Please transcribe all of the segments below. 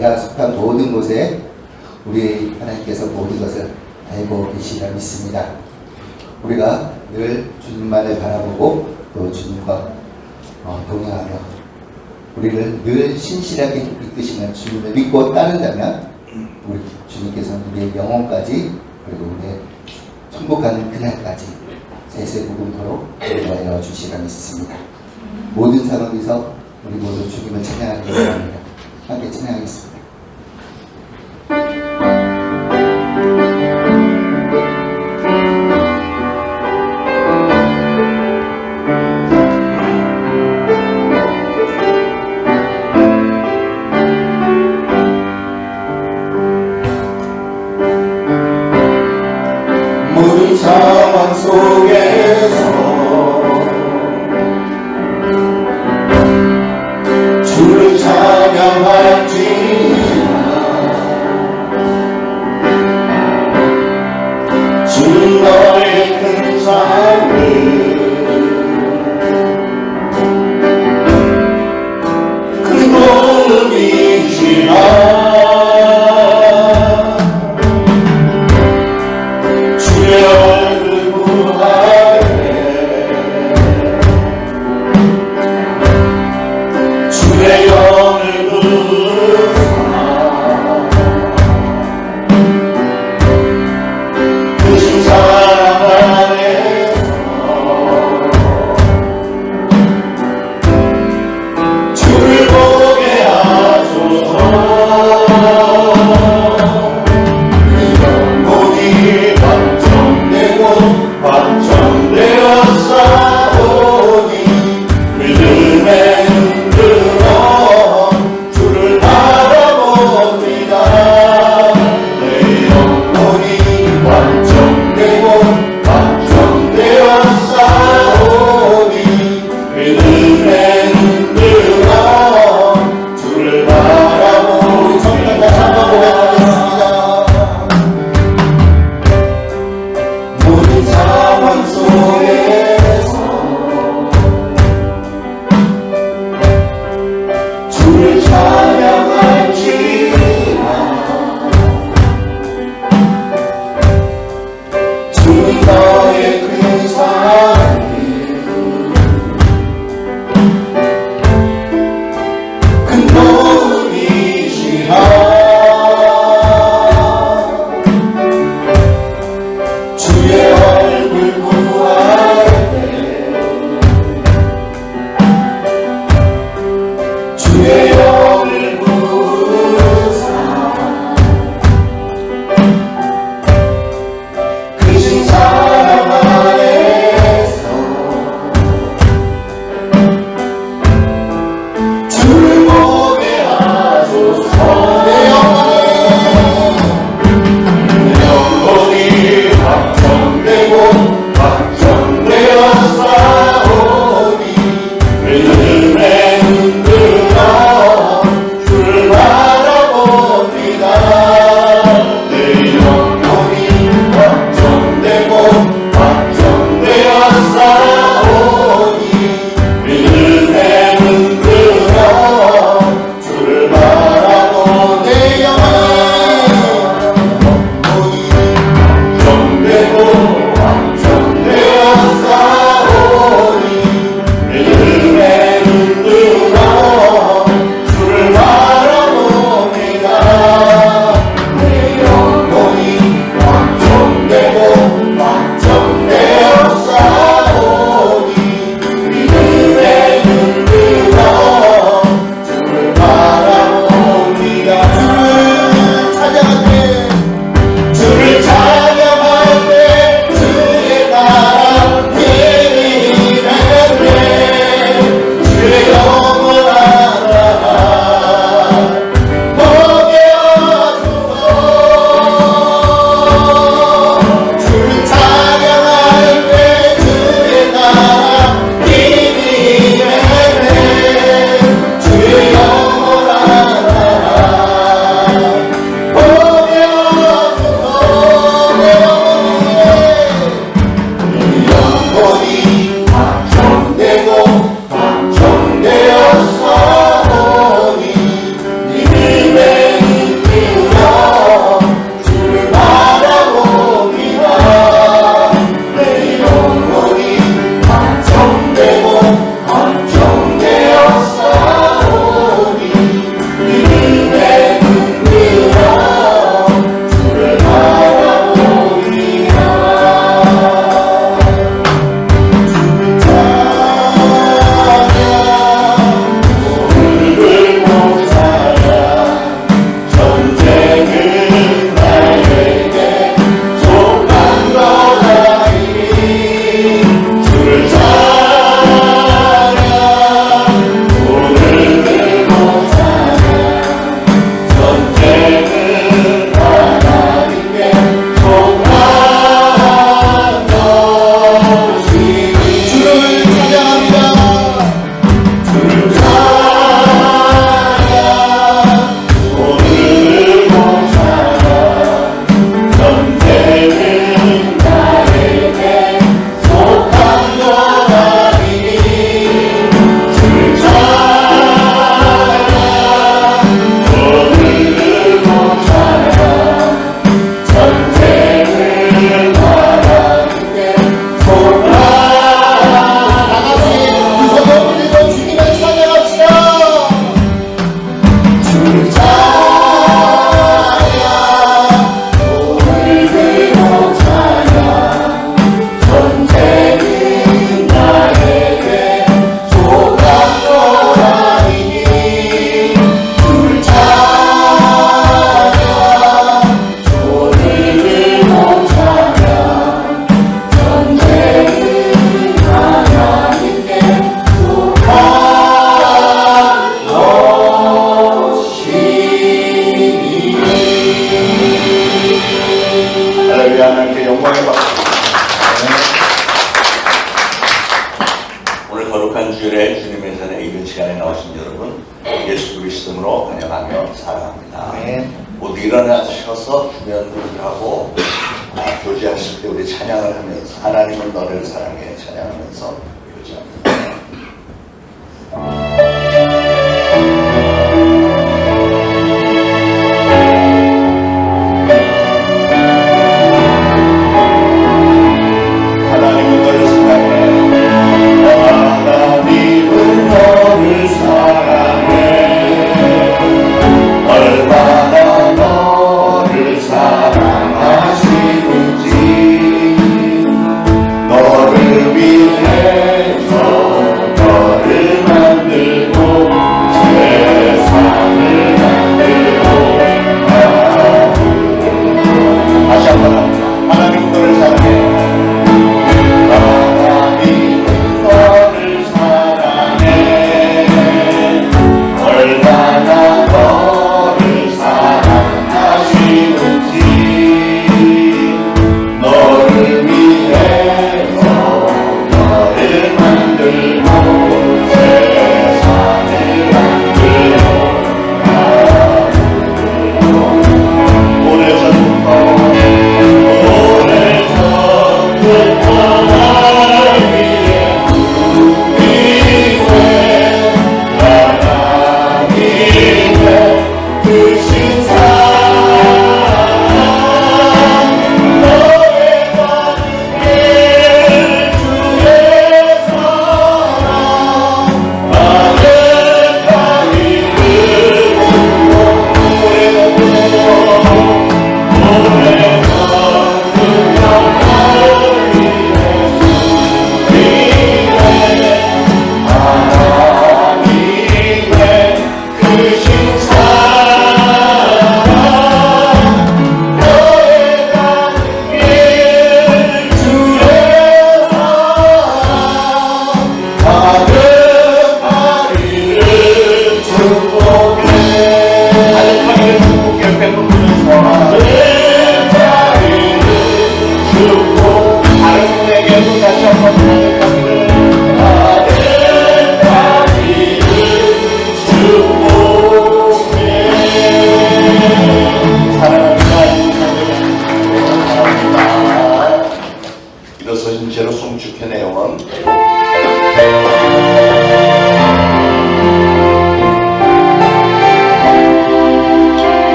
내가 속한 모든 곳에 우리 하나님께서 모든 것을 알고 계시리라 믿습니다. 우리가 늘 주님만을 바라보고 또 주님과 동행하며 우리를 늘 신실하게 이끄시는 주님을 믿고 따른다면 우리 주님께서는 우리의 영혼까지 그리고 우리의 천국가는 그날까지 세세복음토록 인도하여 주시리라 믿습니다. 모든 상황에서 우리 모두 주님을 찬양하기 바랍니다. 함께 찬양하겠습니다. 주의 영을 부르사 크신 사랑 안에서 주를 보게 하소서. 그 영혼이 확정되고 확정되어 싸우니 믿음의 눈으로 주를 바라봅니다. 내 영혼이 확정되고 확정되어 싸우니 믿음의 눈으로 주를 바라보니 정말 다시 한번 고백하겠습니다. 모든 상황 속에서 주를 찬양할지라. 주는 너의 그 사랑이 큰 도움이시라. 주의 얼굴 구할 때 주의 영을 부르사 크신 사랑 안에서 주를 보게 하소서. 내 영혼이 확정되고 확정되어 싸우니 믿음의 눈으로 예수 그리스도로 환영하며 사랑합니다. 아멘. 모두 일어나셔서 주변 분들하고 교제하실 때 우리 찬양을 하면서 하나님은 너를 사랑해 찬양하면서 교제합니다. 하나님은 너를 사랑해 하나님은 너를 사랑해 얼마나 너를 사랑하시는지 너를 위해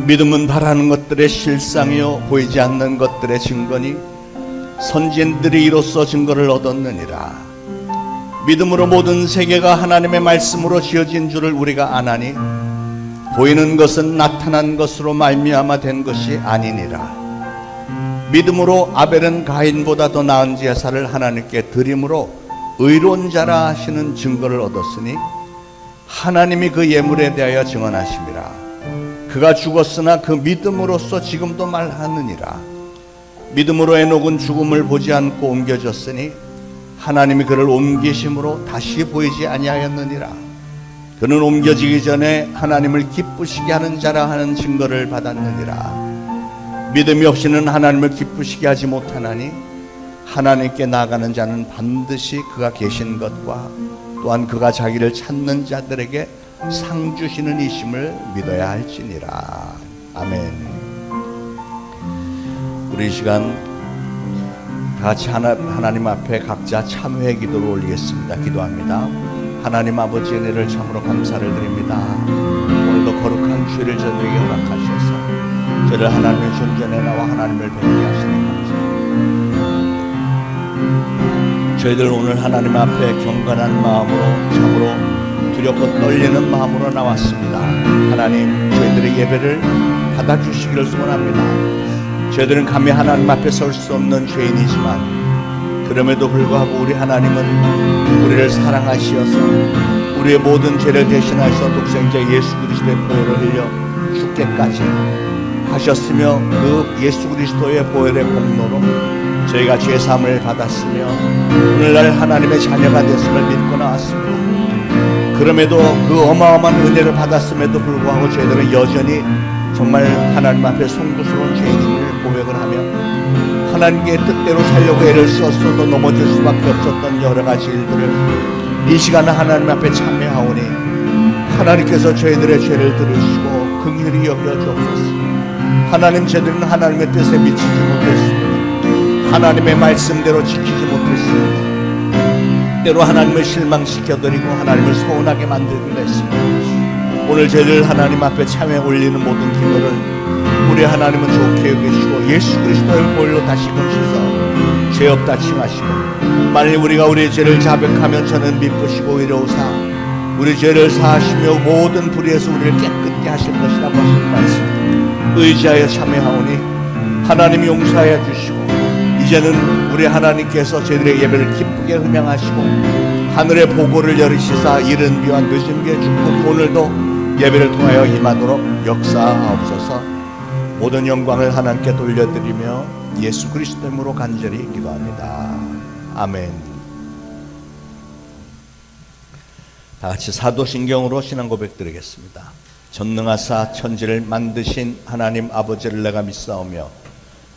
믿음은 바라는 것들의 실상이요 보이지 않는 것들의 증거니 선진들이 이로써 증거를 얻었느니라. 믿음으로 모든 세계가 하나님의 말씀으로 지어진 줄을 우리가 아나니 보이는 것은 나타난 것으로 말미암아 된 것이 아니니라. 믿음으로 아벨은 가인보다 더 나은 제사를 하나님께 드림으로 의로운 자라 하시는 증거를 얻었으니 하나님이 그 예물에 대하여 증언하심이라. 그가 죽었으나 그 믿음으로써 지금도 말하느니라. 믿음으로 에녹은 죽음을 보지 않고 옮겨졌으니 하나님이 그를 옮기심으로 다시 보이지 아니하였느니라. 그는 옮겨지기 전에 하나님을 기쁘시게 하는 자라 하는 증거를 받았느니라. 믿음이 없이는 하나님을 기쁘시게 하지 못하나니 하나님께 나아가는 자는 반드시 그가 계신 것과 또한 그가 자기를 찾는 자들에게 상 주시는 이심을 믿어야 할지니라. 아멘. 우리 이 시간 다 같이 하나님 앞에 각자 참회의 기도를 올리겠습니다. 기도합니다. 하나님 아버지 은혜를 참으로 감사를 드립니다. 오늘도 거룩한 주일을 저희에게 허락하셔서 저를 하나님의 존전에 나와 하나님을 뵙게 하시니 감사합니다. 저희들 오늘 하나님 앞에 경건한 마음으로 참으로 두렵고 떨리는 마음으로 나왔습니다. 하나님, 저희들의 예배를 받아주시기를 소원합니다. 저희들은 감히 하나님 앞에 설 수 없는 죄인이지만 그럼에도 불구하고 우리 하나님은 우리를 사랑하시어서 우리의 모든 죄를 대신하셔서 독생자 예수 그리스도의 보혈을 흘려 죽게까지 하셨으며 그 예수 그리스도의 보혈의 공로로 저희가 죄사함을 받았으며 오늘날 하나님의 자녀가 됐음을 믿고 나왔습니다. 그럼에도 그 어마어마한 은혜를 받았음에도 불구하고 저희들은 여전히 정말 하나님 앞에 송구스러운 죄인임을 고백을 하며 하나님께 뜻대로 살려고 애를 썼어도 넘어질 수밖에 없었던 여러 가지 일들을 이 시간에 하나님 앞에 참회하오니 하나님께서 저희들의 죄를 들으시고 긍휼히 여겨 주옵소서. 하나님, 저희들은 하나님의 뜻에 미치지 못했습니다. 하나님의 말씀대로 지키지 못했습니다. 때로 하나님을 실망시켜드리고 하나님을 서운하게 만들기도 했습니다. 오늘 저희들 하나님 앞에 참회 올리는 모든 기도를 우리 하나님은 좋게 여기시고 예수 그리스도의 보혈로 다시금 씻어 죄 없다 칭하시고 만일 우리가 우리의 죄를 자백하면 저는 미쁘시고 의로우사 우리 죄를 사하시며 모든 불의에서 우리를 깨끗게 하실 것이라고 하신 말씀 의지하여 참회하오니 하나님이 용서하여 주시고 이제는 우리 하나님께서 저희들의 예배를 기쁘게 흠양하시고 하늘의 보고를 열으시사 이른 비와 늦은 비에 축복이 오늘도 예배를 통하여 임하도록 역사하옵소서. 모든 영광을 하나님께 돌려드리며 예수 그리스도 이름으로 간절히 기도합니다. 아멘. 다 같이 사도신경으로 신앙 고백 드리겠습니다. 전능하사 천지를 만드신 하나님 아버지를 내가 믿사오며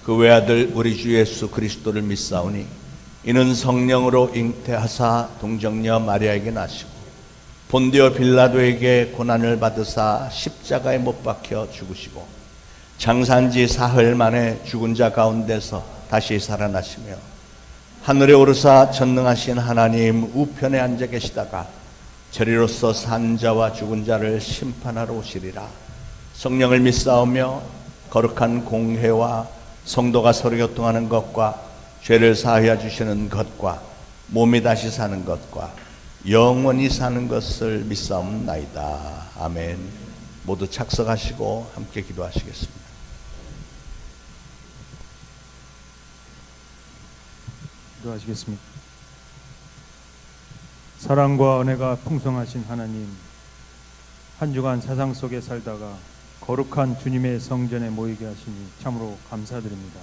그 외아들 우리 주 예수 그리스도를 믿사오니 이는 성령으로 잉태하사 동정녀 마리아에게 나시고 본디오 빌라도에게 고난을 받으사 십자가에 못 박혀 죽으시고 장사한지 사흘 만에 죽은 자 가운데서 다시 살아나시며 하늘에 오르사 전능하신 하나님 우편에 앉아 계시다가 저리로서 산 자와 죽은 자를 심판하러 오시리라. 성령을 믿사오며 거룩한 공회와 성도가 서로 교통하는 것과 죄를 사하여 주시는 것과 몸이 다시 사는 것과 영원히 사는 것을 믿사옵나이다. 아멘. 모두 착석하시고 함께 기도하시겠습니다. 기도하시겠습니다. 사랑과 은혜가 풍성하신 하나님, 한 주간 세상 속에 살다가 거룩한 주님의 성전에 모이게 하시니 참으로 감사드립니다.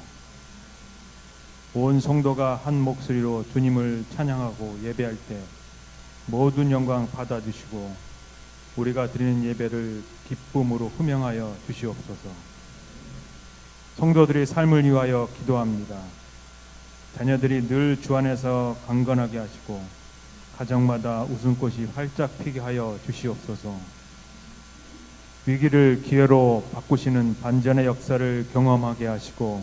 온 성도가 한 목소리로 주님을 찬양하고 예배할 때 모든 영광 받아주시고 우리가 드리는 예배를 기쁨으로 흠양하여 주시옵소서. 성도들의 삶을 위하여 기도합니다. 자녀들이 늘 주 안에서 강건하게 하시고 가정마다 웃음꽃이 활짝 피게 하여 주시옵소서. 위기를 기회로 바꾸시는 반전의 역사를 경험하게 하시고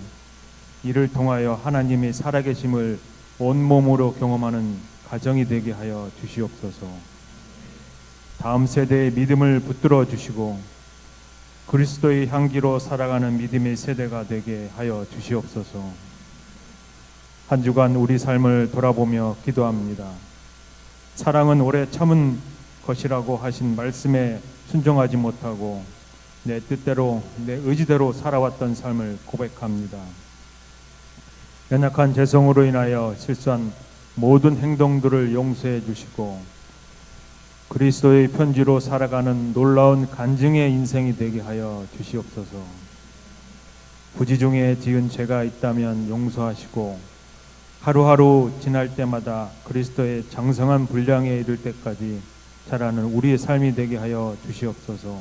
이를 통하여 하나님의 살아계심을 온몸으로 경험하는 가정이 되게 하여 주시옵소서. 다음 세대의 믿음을 붙들어 주시고 그리스도의 향기로 살아가는 믿음의 세대가 되게 하여 주시옵소서. 한 주간 우리 삶을 돌아보며 기도합니다. 사랑은 오래 참은 것이라고 하신 말씀에 순종하지 못하고 내 뜻대로 내 의지대로 살아왔던 삶을 고백합니다. 연약한 죄성으로 인하여 실수한 모든 행동들을 용서해 주시고 그리스도의 편지로 살아가는 놀라운 간증의 인생이 되게 하여 주시옵소서. 부지 중에 지은 죄가 있다면 용서하시고 하루하루 지날 때마다 그리스도의 장성한 분량에 이를 때까지 자라는 우리의 삶이 되게 하여 주시옵소서.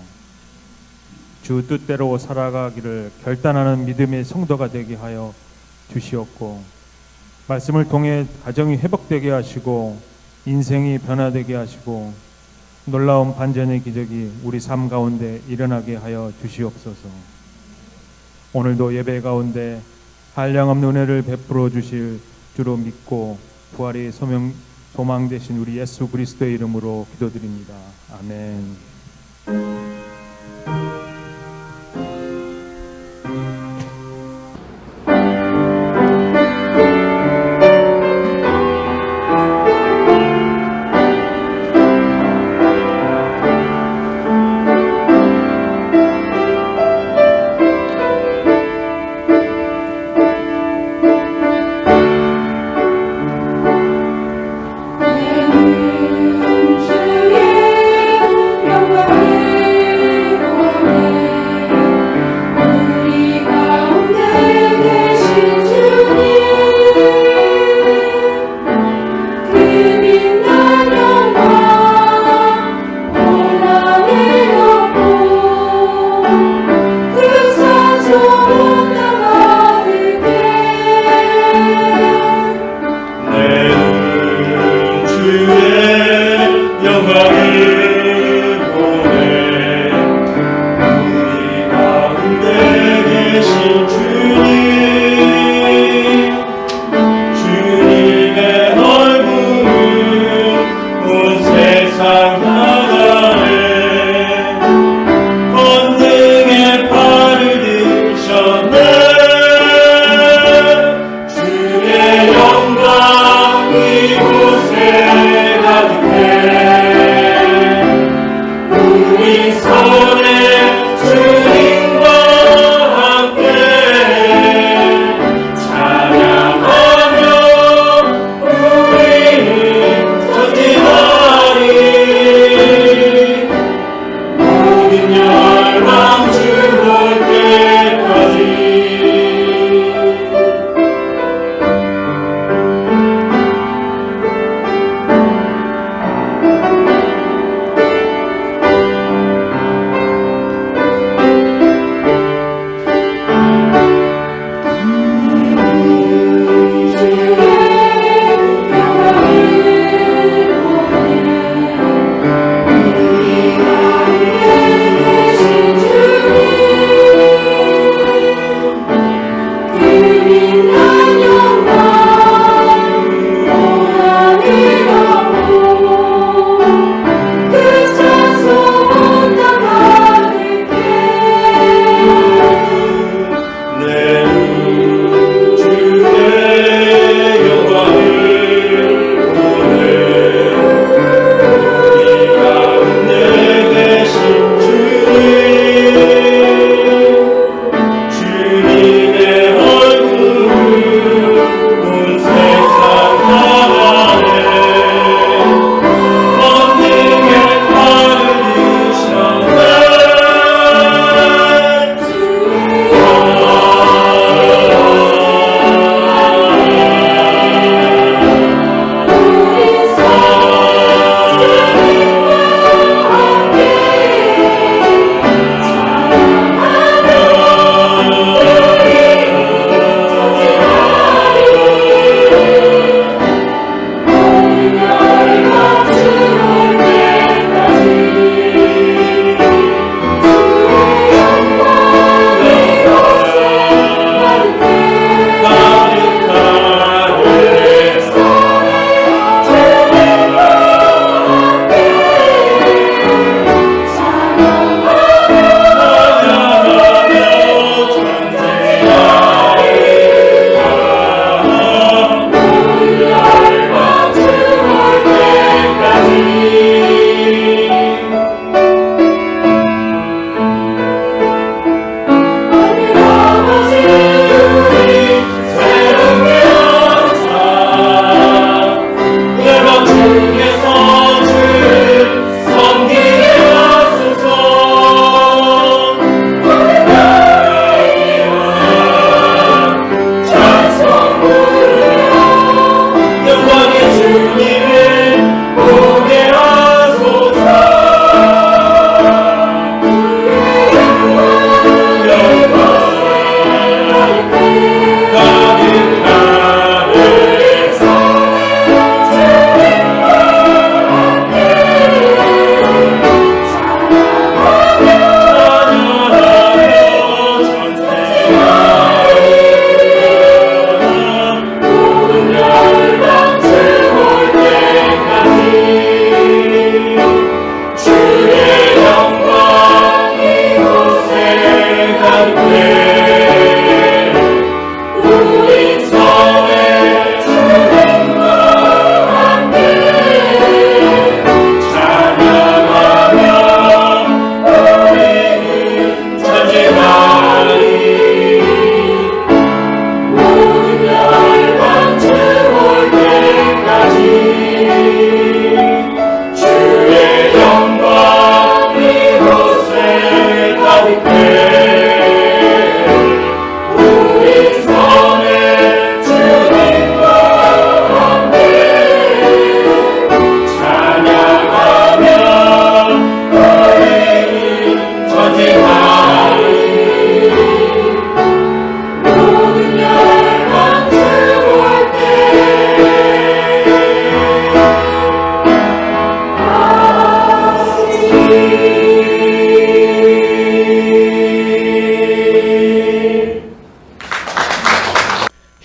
주 뜻대로 살아가기를 결단하는 믿음의 성도가 되게 하여 주시옵고 말씀을 통해 가정이 회복되게 하시고 인생이 변화되게 하시고 놀라운 반전의 기적이 우리 삶 가운데 일어나게 하여 주시옵소서. 오늘도 예배 가운데 한량없는 은혜를 베풀어 주실 주로 믿고 부활의 소망 되신 우리 예수 그리스도의 이름으로 기도드립니다. 아멘. 주의 영광을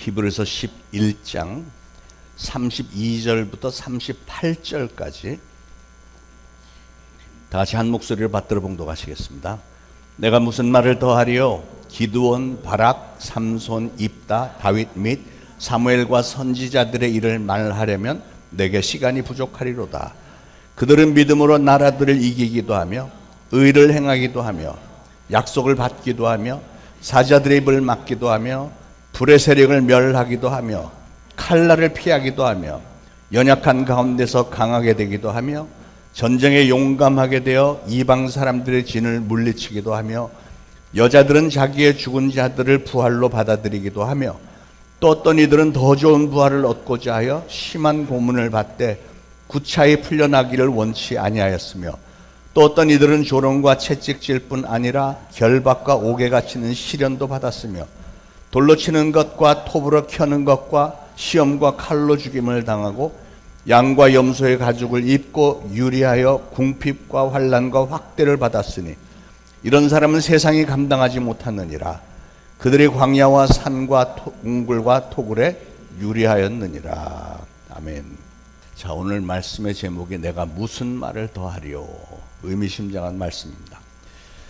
히브리서 11장 32절부터 38절까지 다 같이 한 목소리로 받들어 봉독하시겠습니다. 내가 무슨 말을 더하리요? 기드온, 바락, 삼손, 입다, 다윗 및 사무엘과 선지자들의 일을 말하려면 내게 시간이 부족하리로다. 그들은 믿음으로 나라들을 이기기도 하며 의를 행하기도 하며 약속을 받기도 하며 사자들의 입을 막기도 하며 불의 세력을 멸하기도 하며 칼날을 피하기도 하며 연약한 가운데서 강하게 되기도 하며 전쟁에 용감하게 되어 이방 사람들의 진을 물리치기도 하며 여자들은 자기의 죽은 자들을 부활로 받아들이기도 하며 또 어떤 이들은 더 좋은 부활을 얻고자 하여 심한 고문을 받되 구차히 풀려나기를 원치 아니하였으며 또 어떤 이들은 조롱과 채찍질 뿐 아니라 결박과 옥에가 치는 시련도 받았으며 돌로 치는 것과 톱으로 켜는 것과 시험과 칼로 죽임을 당하고 양과 염소의 가죽을 입고 유리하여 궁핍과 환난과 확대를 받았으니 이런 사람은 세상이 감당하지 못하느니라. 그들이 광야와 산과 동굴과 토굴에 유리하였느니라. 아멘. 자, 오늘 말씀의 제목이 내가 무슨 말을 더하리요? 의미심장한 말씀입니다.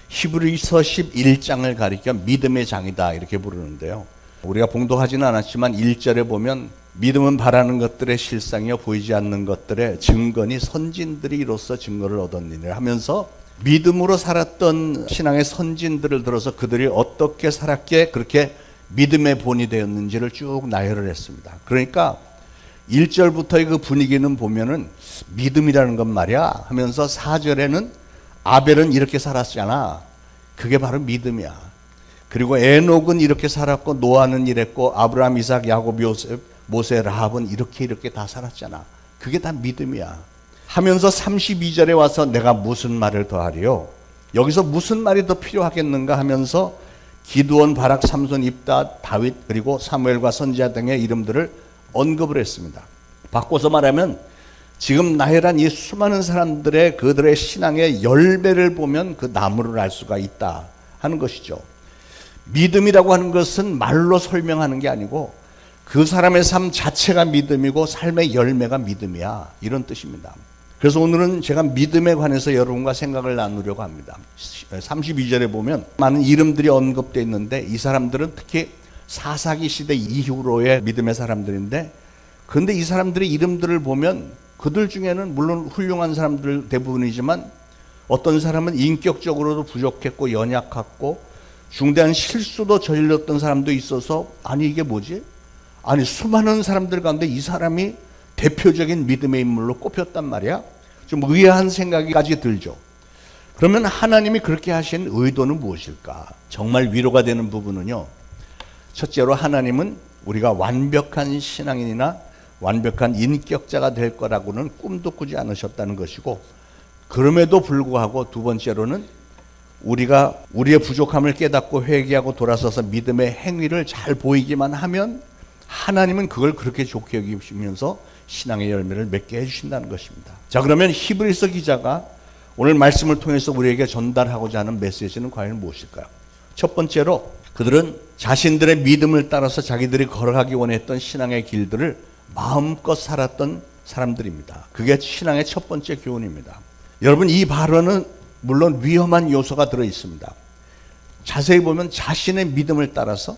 히브리서 11장을 가리켜 믿음의 장이다 이렇게 부르는데요. 우리가 봉독하지는 않았지만 1절에 보면 믿음은 바라는 것들의 실상이요 보이지 않는 것들의 증거니 선진들이 이로써 증거를 얻었느니라 하면서 믿음으로 살았던 신앙의 선진들을 들어서 그들이 어떻게 살았기에 그렇게 믿음의 본이 되었는지를 쭉 나열을 했습니다. 그러니까 1절부터의 그 분위기는 보면은 믿음이라는 건 말이야 하면서 4절에는 아벨은 이렇게 살았잖아. 그게 바로 믿음이야. 그리고 에녹은 이렇게 살았고 노아는 이랬고 아브라함, 이삭, 야곱, 요셉, 모세, 라합은 이렇게 다 살았잖아. 그게 다 믿음이야. 하면서 32절에 와서 내가 무슨 말을 더하리요? 여기서 무슨 말이 더 필요하겠는가 하면서 기드온, 바락, 삼손, 입다, 다윗 그리고 사무엘과 선지자 등의 이름들을 언급을 했습니다. 바꿔서 말하면 지금 나열한 이 수많은 사람들의 그들의 신앙의 열매를 보면 그 나무를 알 수가 있다 하는 것이죠. 믿음이라고 하는 것은 말로 설명하는 게 아니고 그 사람의 삶 자체가 믿음이고 삶의 열매가 믿음이야 이런 뜻입니다. 그래서 오늘은 제가 믿음에 관해서 여러분과 생각을 나누려고 합니다. 32절에 보면 많은 이름들이 언급되어 있는데 이 사람들은 특히 사사기 시대 이후로의 믿음의 사람들인데 그런데 이 사람들의 이름들을 보면 그들 중에는 물론 훌륭한 사람들 대부분이지만 어떤 사람은 인격적으로도 부족했고 연약했고 중대한 실수도 저질렀던 사람도 있어서 아니 이게 뭐지? 아니 수많은 사람들 가운데 이 사람이 대표적인 믿음의 인물로 꼽혔단 말이야. 좀 의아한 생각이까지 들죠. 그러면 하나님이 그렇게 하신 의도는 무엇일까? 정말 위로가 되는 부분은요. 첫째로 하나님은 우리가 완벽한 신앙인이나 완벽한 인격자가 될 거라고는 꿈도 꾸지 않으셨다는 것이고 그럼에도 불구하고 두 번째로는 우리가 우리의 부족함을 깨닫고 회개하고 돌아서서 믿음의 행위를 잘 보이기만 하면 하나님은 그걸 그렇게 좋게 여기시면서 신앙의 열매를 맺게 해주신다는 것입니다. 자, 그러면 히브리서 기자가 오늘 말씀을 통해서 우리에게 전달하고자 하는 메시지는 과연 무엇일까요? 첫 번째로 그들은 자신들의 믿음을 따라서 자기들이 걸어가기 원했던 신앙의 길들을 마음껏 살았던 사람들입니다. 그게 신앙의 첫 번째 교훈입니다. 여러분 이 발언은 물론 위험한 요소가 들어 있습니다. 자세히 보면 자신의 믿음을 따라서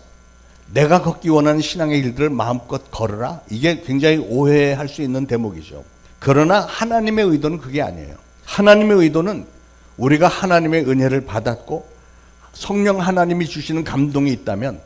내가 걷기 원하는 신앙의 길들을 마음껏 걸어라. 이게 굉장히 오해할 수 있는 대목이죠. 그러나 하나님의 의도는 그게 아니에요. 하나님의 의도는 우리가 하나님의 은혜를 받았고 성령 하나님이 주시는 감동이 있다면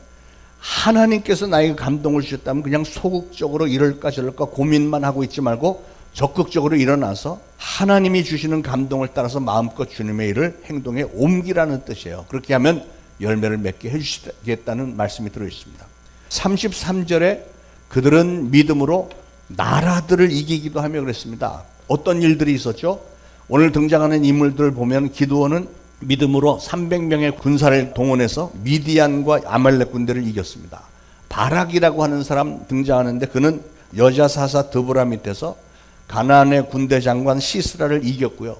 하나님께서 나에게 감동을 주셨다면 그냥 소극적으로 이럴까 저럴까 고민만 하고 있지 말고 적극적으로 일어나서 하나님이 주시는 감동을 따라서 마음껏 주님의 일을 행동에 옮기라는 뜻이에요. 그렇게 하면 열매를 맺게 해주시겠다는 말씀이 들어있습니다. 33절에 그들은 믿음으로 나라들을 이기기도 하며 그랬습니다. 어떤 일들이 있었죠? 오늘 등장하는 인물들을 보면 기드온은 믿음으로 300명의 군사를 동원해서 미디안과 아말렉 군대를 이겼습니다. 바락이라고 하는 사람 등장하는데 그는 여자 사사 드보라 밑에서 가나안의 군대 장관 시스라를 이겼고요.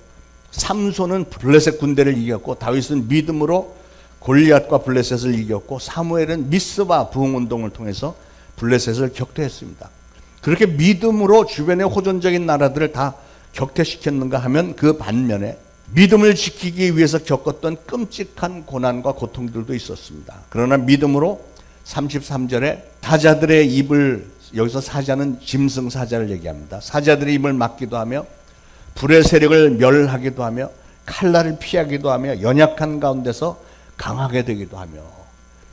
삼손은 블레셋 군대를 이겼고 다윗은 믿음으로 골리앗과 블레셋을 이겼고 사무엘은 미스바 부흥운동을 통해서 블레셋을 격퇴했습니다. 그렇게 믿음으로 주변의 호전적인 나라들을 다 격퇴시켰는가 하면 그 반면에 믿음을 지키기 위해서 겪었던 끔찍한 고난과 고통들도 있었습니다. 그러나 믿음으로 33절에 사자들의 입을, 여기서 사자는 짐승 사자를 얘기합니다. 사자들의 입을 막기도 하며 불의 세력을 멸하기도 하며 칼날을 피하기도 하며 연약한 가운데서 강하게 되기도 하며,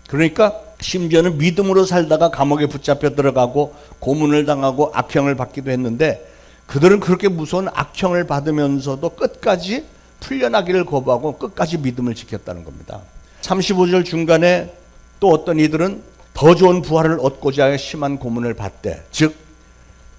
그러니까 심지어는 믿음으로 살다가 감옥에 붙잡혀 들어가고 고문을 당하고 악형을 받기도 했는데, 그들은 그렇게 무서운 악형을 받으면서도 끝까지 풀려나기를 거부하고 끝까지 믿음을 지켰다는 겁니다. 35절 중간에 또 어떤 이들은 더 좋은 부활을 얻고자 해 심한 고문을 받되, 즉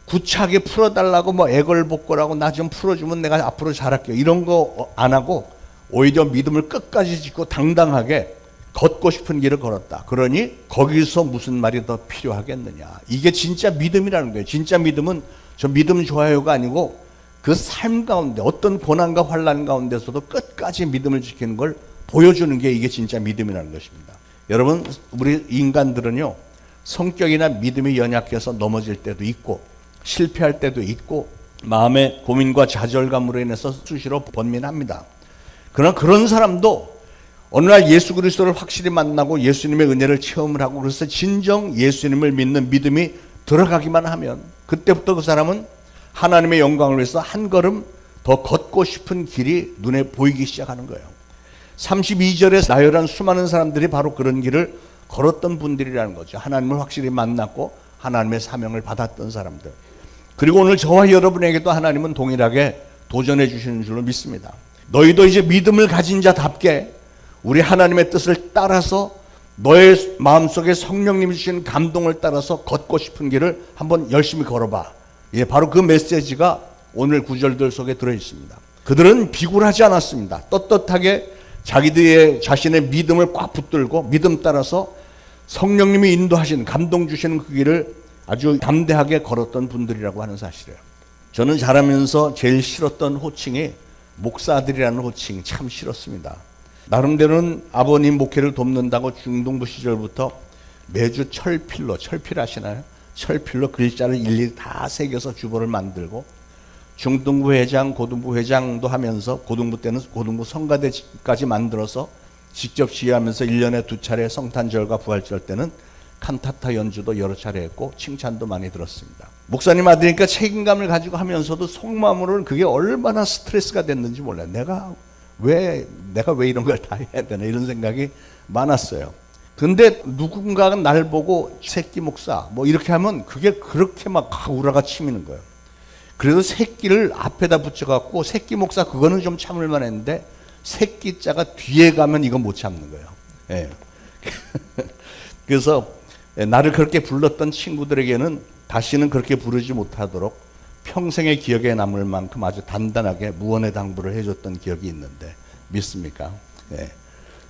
구차하게 풀어달라고 애걸복걸하고 나 좀 풀어주면 내가 앞으로 잘할게요, 이런 거 안 하고 오히려 믿음을 끝까지 짓고 당당하게 걷고 싶은 길을 걸었다. 그러니 거기서 무슨 말이 더 필요하겠느냐. 이게 진짜 믿음이라는 거예요. 진짜 믿음은 저 믿음 좋아요가 아니고 그 삶 가운데 어떤 고난과 환난 가운데서도 끝까지 믿음을 지키는 걸 보여주는 게 이게 진짜 믿음이라는 것입니다. 여러분, 우리 인간들은요, 성격이나 믿음이 연약해서 넘어질 때도 있고 실패할 때도 있고 마음의 고민과 좌절감으로 인해서 수시로 번민합니다. 그러나 그런 사람도 어느 날 예수 그리스도를 확실히 만나고 예수님의 은혜를 체험을 하고 그래서 진정 예수님을 믿는 믿음이 들어가기만 하면 그때부터 그 사람은 하나님의 영광을 위해서 한 걸음 더 걷고 싶은 길이 눈에 보이기 시작하는 거예요. 32절에 나열한 수많은 사람들이 바로 그런 길을 걸었던 분들이라는 거죠. 하나님을 확실히 만났고 하나님의 사명을 받았던 사람들. 그리고 오늘 저와 여러분에게도 하나님은 동일하게 도전해 주시는 줄로 믿습니다. 너희도 이제 믿음을 가진 자답게 우리 하나님의 뜻을 따라서 너의 마음속에 성령님이 주신 감동을 따라서 걷고 싶은 길을 한번 열심히 걸어봐. 예, 바로 그 메시지가 오늘 구절들 속에 들어있습니다. 그들은 비굴하지 않았습니다. 떳떳하게 자기들의 자신의 믿음을 꽉 붙들고 믿음 따라서 성령님이 인도하신 감동 주시는 그 길을 아주 담대하게 걸었던 분들이라고 하는 사실이에요. 저는 자라면서 제일 싫었던 호칭이 목사들이라는 호칭이 참 싫었습니다. 나름대로는 아버님 목회를 돕는다고 중동부 시절부터 매주 철필 아시나요? 철필로 글자를 일일이 다 새겨서 주보를 만들고 중등부 회장, 고등부 회장도 하면서 고등부 때는 고등부 성가대까지 만들어서 직접 지휘하면서 1년에 2차례 성탄절과 부활절 때는 칸타타 연주도 여러 차례 했고 칭찬도 많이 들었습니다. 목사님 아들이니까 책임감을 가지고 하면서도 속마음으로는 그게 얼마나 스트레스가 됐는지 몰라요. 내가 왜 이런 걸 다 해야 되나 이런 생각이 많았어요. 근데 누군가가 날 보고 새끼 목사 이렇게 하면 그게 그렇게 막 우라가 치미는 거예요. 그래도 새끼를 앞에다 붙여갖고 새끼 목사 그거는 좀 참을만 했는데 새끼자가 뒤에 가면 이건 못 참는 거예요. 예. 그래서 나를 그렇게 불렀던 친구들에게는 다시는 그렇게 부르지 못하도록 평생의 기억에 남을 만큼 아주 단단하게 무언의 당부를 해줬던 기억이 있는데 믿습니까? 예.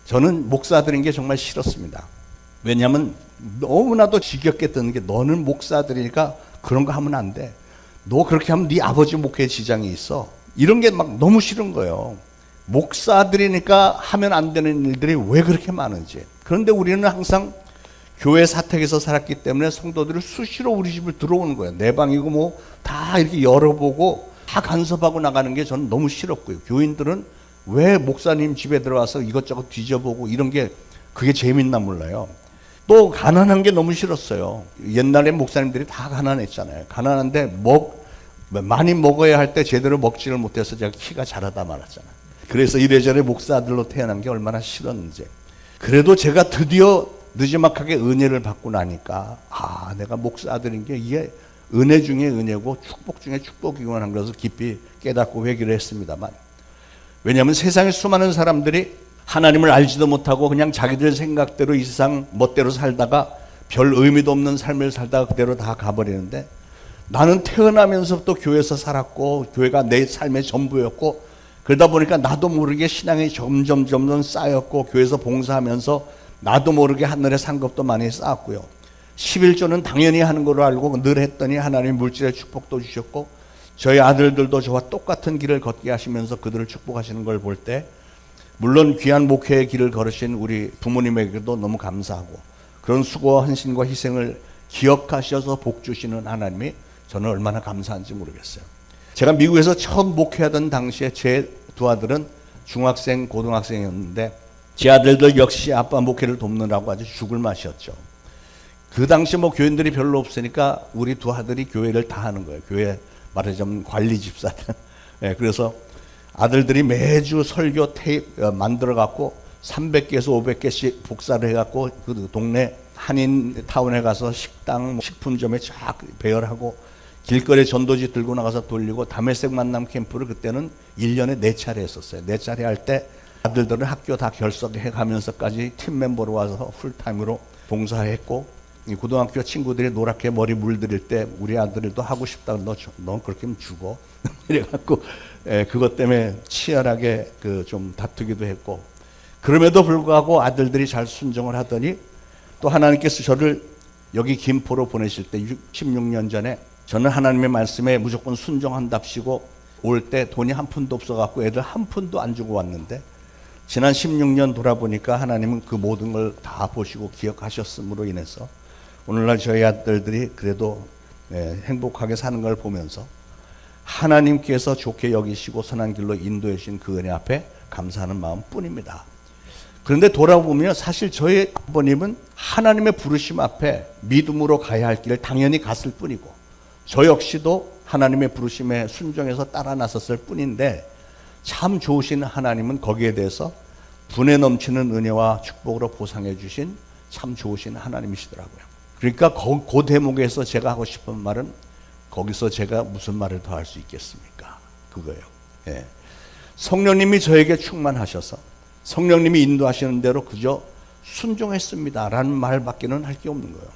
저는 목사들인 게 정말 싫었습니다. 왜냐하면 너무나도 지겹게 듣는 게 너는 목사들이니까 그런 거 하면 안 돼. 너 그렇게 하면 네 아버지 목회에 지장이 있어. 이런 게 막 너무 싫은 거예요. 목사들이니까 하면 안 되는 일들이 왜 그렇게 많은지. 그런데 우리는 항상 교회 사택에서 살았기 때문에 성도들이 수시로 우리 집을 들어오는 거예요. 내 방이고 다 이렇게 열어보고 다 간섭하고 나가는 게 저는 너무 싫었고요. 교인들은 왜 목사님 집에 들어와서 이것저것 뒤져보고 이런 게 그게 재밌나 몰라요. 또 가난한 게 너무 싫었어요. 옛날에 목사님들이 다 가난했잖아요. 가난한데 많이 먹어야 할 때 제대로 먹지를 못해서 제가 키가 자라다 말았잖아요. 그래서 이래저래 목사들로 태어난 게 얼마나 싫었는지. 그래도 제가 드디어 느지막하게 은혜를 받고 나니까 내가 목사들인 게 이게 은혜 중에 은혜고 축복 중에 축복이구나 하는 것을 깊이 깨닫고 회개를 했습니다만, 왜냐하면 세상에 수많은 사람들이 하나님을 알지도 못하고 그냥 자기들 생각대로 이 세상 멋대로 살다가 별 의미도 없는 삶을 살다가 그대로 다 가버리는데, 나는 태어나면서부터 교회에서 살았고 교회가 내 삶의 전부였고 그러다 보니까 나도 모르게 신앙이 점점 쌓였고 교회에서 봉사하면서 나도 모르게 하늘에 산 것도 많이 쌓았고요. 11조는 당연히 하는 걸로 알고 늘 했더니 하나님 물질의 축복도 주셨고 저희 아들들도 저와 똑같은 길을 걷게 하시면서 그들을 축복하시는 걸 볼 때 물론 귀한 목회의 길을 걸으신 우리 부모님에게도 너무 감사하고 그런 수고와 헌신과 희생을 기억하셔서 복 주시는 하나님이 저는 얼마나 감사한지 모르겠어요. 제가 미국에서 처음 목회하던 당시에 제 두 아들은 중학생, 고등학생이었는데 제 아들들 역시 아빠 목회를 돕느라고 아주 죽을 맛이었죠. 그 당시 뭐 교인들이 별로 없으니까 우리 두 아들이 교회를 다 하는 거예요. 교회 말하자면 관리 집사들. 네, 그래서 아들들이 매주 설교 테이프 만들어 갖고 300개에서 500개씩 복사를 해갖고 그 동네 한인타운에 가서 식당, 식품점에 쫙 배열하고 길거리에 전도지 들고 나가서 돌리고 담에색 만남 캠프를 그때는 1년에 4차례 했었어요. 4차례 할 때 아들들은 학교 다 결석해 가면서까지 팀 멤버로 와서 풀타임으로 봉사했고, 이 고등학교 친구들이 노랗게 머리 물들일 때 우리 아들도 하고 싶다. 넌 그렇게 하면 죽어. 이래갖고 그것 때문에 치열하게 좀 다투기도 했고, 그럼에도 불구하고 아들들이 잘 순종을 하더니 또 하나님께서 저를 여기 김포로 보내실 때 16년 전에 저는 하나님의 말씀에 무조건 순종한답시고 올 때 돈이 한 푼도 없어갖고 애들 한 푼도 안 주고 왔는데, 지난 16년 돌아보니까 하나님은 그 모든 걸 다 보시고 기억하셨음으로 인해서 오늘날 저희 아들들이 그래도 행복하게 사는 걸 보면서 하나님께서 좋게 여기시고 선한 길로 인도해 주신 그 은혜 앞에 감사하는 마음뿐입니다. 그런데 돌아보면 사실 저희 아버님은 하나님의 부르심 앞에 믿음으로 가야 할 길을 당연히 갔을 뿐이고, 저 역시도 하나님의 부르심에 순종해서 따라 나섰을 뿐인데, 참 좋으신 하나님은 거기에 대해서 분에 넘치는 은혜와 축복으로 보상해 주신 참 좋으신 하나님이시더라고요. 그러니까 그 대목에서 제가 하고 싶은 말은, 거기서 제가 무슨 말을 더 할 수 있겠습니까? 그거예요. 예. 성령님이 저에게 충만하셔서 성령님이 인도하시는 대로 그저 순종했습니다 라는 말밖에는 할 게 없는 거예요.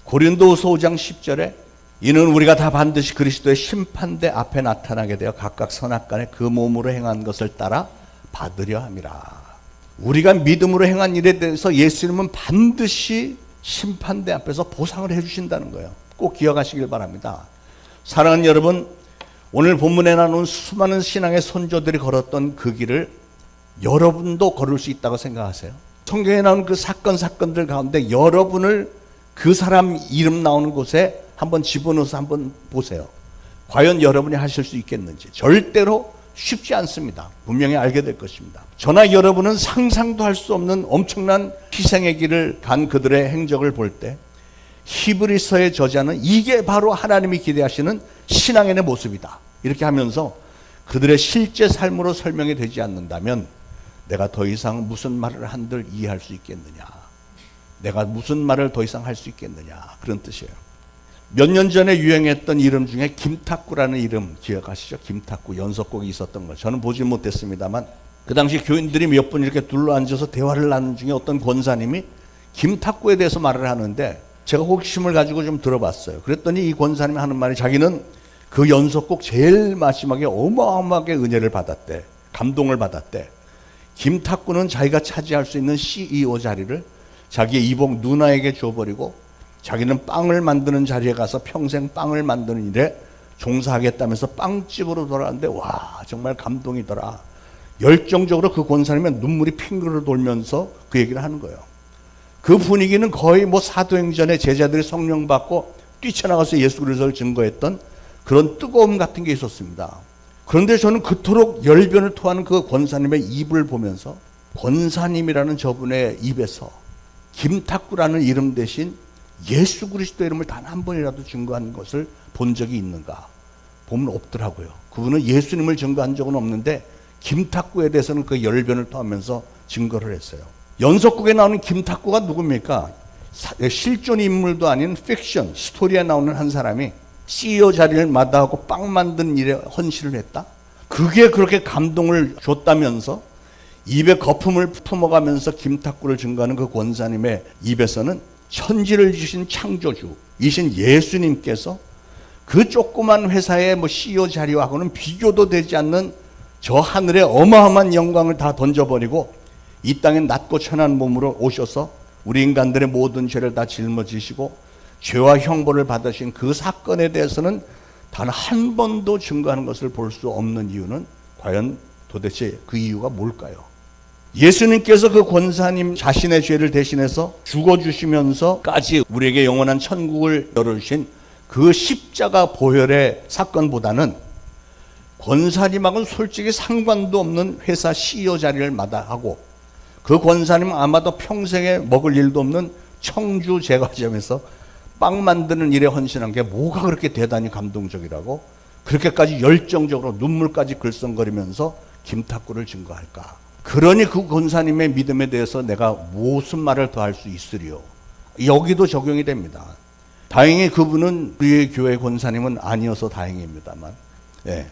고린도후서 5장 10절에 이는 우리가 다 반드시 그리스도의 심판대 앞에 나타나게 되어 각각 선악간에 그 몸으로 행한 것을 따라 받으려 함이라. 우리가 믿음으로 행한 일에 대해서 예수님은 반드시 심판대 앞에서 보상을 해주신다는 거예요. 꼭 기억하시길 바랍니다. 사랑하는 여러분, 오늘 본문에 나눈 수많은 신앙의 선조들이 걸었던 그 길을 여러분도 걸을 수 있다고 생각하세요? 성경에 나오는 그 사건들 가운데 여러분을 그 사람 이름 나오는 곳에 한번 집어넣어서 한번 보세요. 과연 여러분이 하실 수 있겠는지. 절대로 쉽지 않습니다. 분명히 알게 될 것입니다. 저나 여러분은 상상도 할 수 없는 엄청난 희생의 길을 간 그들의 행적을 볼 때 히브리서의 저자는 이게 바로 하나님이 기대하시는 신앙인의 모습이다, 이렇게 하면서 그들의 실제 삶으로 설명이 되지 않는다면 내가 더 이상 무슨 말을 한들 이해할 수 있겠느냐, 내가 무슨 말을 더 이상 할 수 있겠느냐, 그런 뜻이에요. 몇 년 전에 유행했던 이름 중에 김탁구라는 이름 기억하시죠? 김탁구 연속곡이 있었던 거 저는 보지 못했습니다만, 그 당시 교인들이 몇 분 이렇게 둘러앉아서 대화를 나누는 중에 어떤 권사님이 김탁구에 대해서 말을 하는데 제가 호기심을 가지고 좀 들어봤어요. 그랬더니 이 권사님이 하는 말이, 자기는 그 연속곡 제일 마지막에 어마어마하게 은혜를 받았대, 감동을 받았대. 김탁구는 자기가 차지할 수 있는 CEO 자리를 자기의 이복 누나에게 줘버리고 자기는 빵을 만드는 자리에 가서 평생 빵을 만드는 일에 종사하겠다면서 빵집으로 돌아왔는데, 와, 정말 감동이더라. 열정적으로 그 권사님의 눈물이 핑그르 돌면서 그 얘기를 하는 거예요. 그 분위기는 거의 뭐 사도행전에 제자들이 성령 받고 뛰쳐나가서 예수 그리스도를 증거했던 그런 뜨거움 같은 게 있었습니다. 그런데 저는 그토록 열변을 토하는 그 권사님의 입을 보면서 권사님이라는 저분의 입에서 김탁구라는 이름 대신 예수 그리스도 이름을 단 한 번이라도 증거한 것을 본 적이 있는가? 보면 없더라고요. 그분은 예수님을 증거한 적은 없는데 김탁구에 대해서는 그 열변을 토하면서 증거를 했어요. 연속곡에 나오는 김탁구가 누굽니까? 실존 인물도 아닌 픽션, 스토리에 나오는 한 사람이 CEO 자리를 마다하고 빵 만드는 일에 헌신을 했다? 그게 그렇게 감동을 줬다면서 입에 거품을 품어가면서 김탁구를 증거하는 그 권사님의 입에서는 천지를 주신 창조주이신 예수님께서 그 조그만 회사의 뭐 CEO 자리하고는 비교도 되지 않는 저 하늘의 어마어마한 영광을 다 던져버리고 이 땅에 낮고 천한 몸으로 오셔서 우리 인간들의 모든 죄를 다 짊어지시고 죄와 형벌을 받으신 그 사건에 대해서는 단 한 번도 증거하는 것을 볼 수 없는 이유는 과연 도대체 그 이유가 뭘까요? 예수님께서 그 권사님 자신의 죄를 대신해서 죽어주시면서까지 우리에게 영원한 천국을 열어주신 그 십자가 보혈의 사건보다는 권사님하고는 솔직히 상관도 없는 회사 CEO 자리를 마다하고 그 권사님은 아마도 평생에 먹을 일도 없는 청주 제과점에서 빵 만드는 일에 헌신한 게 뭐가 그렇게 대단히 감동적이라고 그렇게까지 열정적으로 눈물까지 글썽거리면서 김탁구를 증거할까? 그러니 그 권사님의 믿음에 대해서 내가 무슨 말을 더 할 수 있으리요? 여기도 적용이 됩니다. 다행히 그분은 우리의 교회 권사님은 아니어서 다행입니다만, 예.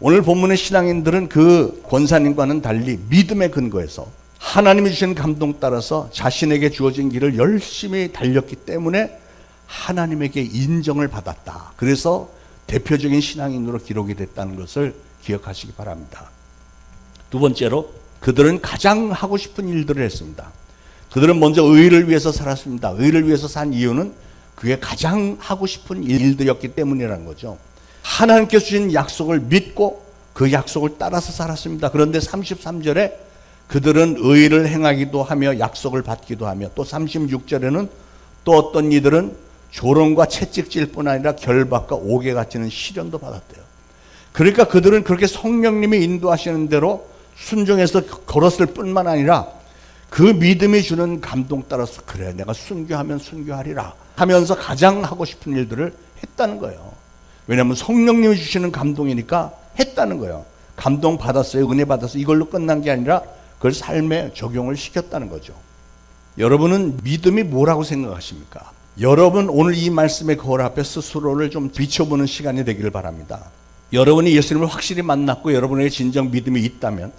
오늘 본문의 신앙인들은 그 권사님과는 달리 믿음의 근거에서 하나님이 주신 감동 따라서 자신에게 주어진 길을 열심히 달렸기 때문에 하나님에게 인정을 받았다. 그래서 대표적인 신앙인으로 기록이 됐다는 것을 기억하시기 바랍니다. 두 번째로 그들은 가장 하고 싶은 일들을 했습니다. 그들은 먼저 의를 위해서 살았습니다. 의를 위해서 산 이유는 그의 가장 하고 싶은 일들이었기 때문이라는 거죠. 하나님께서 주신 약속을 믿고 그 약속을 따라서 살았습니다. 그런데 33절에 그들은 의를 행하기도 하며 약속을 받기도 하며 또 36절에는 또 어떤 이들은 조롱과 채찍질뿐 아니라 결박과 옥에 갇히는 시련도 받았대요. 그러니까 그들은 그렇게 성령님이 인도하시는 대로 순종해서 걸었을 뿐만 아니라 그 믿음이 주는 감동 따라서 그래 내가 순교하면 순교하리라 하면서 가장 하고 싶은 일들을 했다는 거예요. 왜냐하면 성령님이 주시는 감동이니까 했다는 거예요. 감동 받았어요. 은혜 받았어요. 이걸로 끝난 게 아니라 그걸 삶에 적용을 시켰다는 거죠. 여러분은 믿음이 뭐라고 생각하십니까? 여러분 오늘 이 말씀의 거울 앞에 스스로를 좀 비춰보는 시간이 되기를 바랍니다. 여러분이 예수님을 확실히 만났고 여러분에게 진정 믿음이 있다면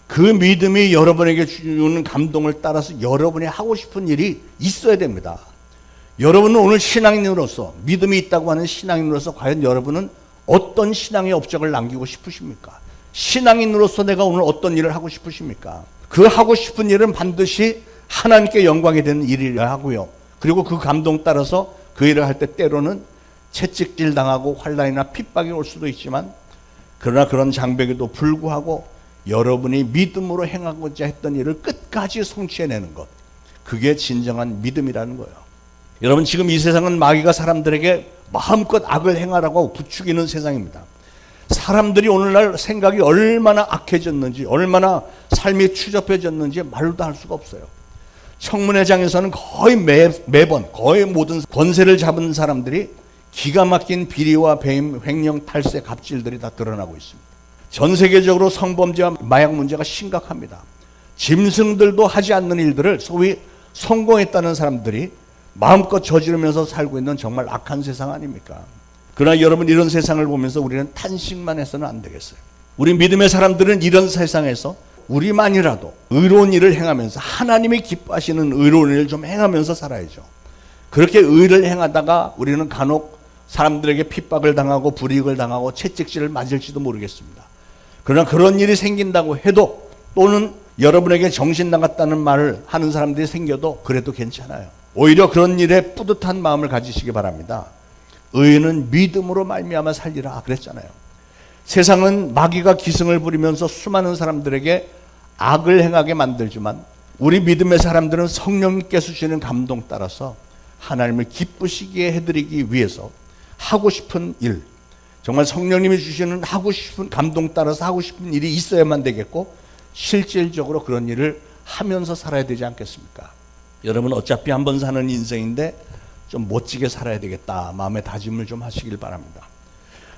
그 믿음이 여러분에게 주는 감동을 따라서 여러분이 하고 싶은 일이 있어야 됩니다. 여러분은 오늘 신앙인으로서 믿음이 있다고 하는 신앙인으로서 과연 여러분은 어떤 신앙의 업적을 남기고 싶으십니까? 신앙인으로서 내가 오늘 어떤 일을 하고 싶으십니까? 그 하고 싶은 일은 반드시 하나님께 영광이 되는 일이라 하고요. 그리고 그 감동 따라서 그 일을 할 때 때로는 채찍질 당하고 환난이나 핍박이 올 수도 있지만 그러나 그런 장벽에도 불구하고 여러분이 믿음으로 행하고자 했던 일을 끝까지 성취해내는 것, 그게 진정한 믿음이라는 거예요. 여러분 지금 이 세상은 마귀가 사람들에게 마음껏 악을 행하라고 부추기는 세상입니다. 사람들이 오늘날 생각이 얼마나 악해졌는지 얼마나 삶이 추접해졌는지 말로도 할 수가 없어요. 청문회장에서는 거의 매번 거의 모든 권세를 잡은 사람들이 기가 막힌 비리와 배임, 횡령, 탈세, 갑질들이 다 드러나고 있습니다. 전 세계적으로 성범죄와 마약 문제가 심각합니다. 짐승들도 하지 않는 일들을 소위 성공했다는 사람들이 마음껏 저지르면서 살고 있는 정말 악한 세상 아닙니까? 그러나 여러분 이런 세상을 보면서 우리는 탄식만 해서는 안 되겠어요. 우리 믿음의 사람들은 이런 세상에서 우리만이라도 의로운 일을 행하면서 하나님이 기뻐하시는 의로운 일을 좀 행하면서 살아야죠. 그렇게 의를 행하다가 우리는 간혹 사람들에게 핍박을 당하고 불이익을 당하고 채찍질을 맞을지도 모르겠습니다. 그러나 그런 일이 생긴다고 해도 또는 여러분에게 정신 나갔다는 말을 하는 사람들이 생겨도 그래도 괜찮아요. 오히려 그런 일에 뿌듯한 마음을 가지시기 바랍니다. 의인은 믿음으로 말미암아 살리라 그랬잖아요. 세상은 마귀가 기승을 부리면서 수많은 사람들에게 악을 행하게 만들지만 우리 믿음의 사람들은 성령님께서 주시는 감동 따라서 하나님을 기쁘시게 해드리기 위해서 하고 싶은 일, 정말 성령님이 주시는 하고 싶은 감동 따라서 하고 싶은 일이 있어야만 되겠고 실질적으로 그런 일을 하면서 살아야 되지 않겠습니까? 여러분 어차피 한 번 사는 인생인데 좀 멋지게 살아야 되겠다 마음의 다짐을 좀 하시길 바랍니다.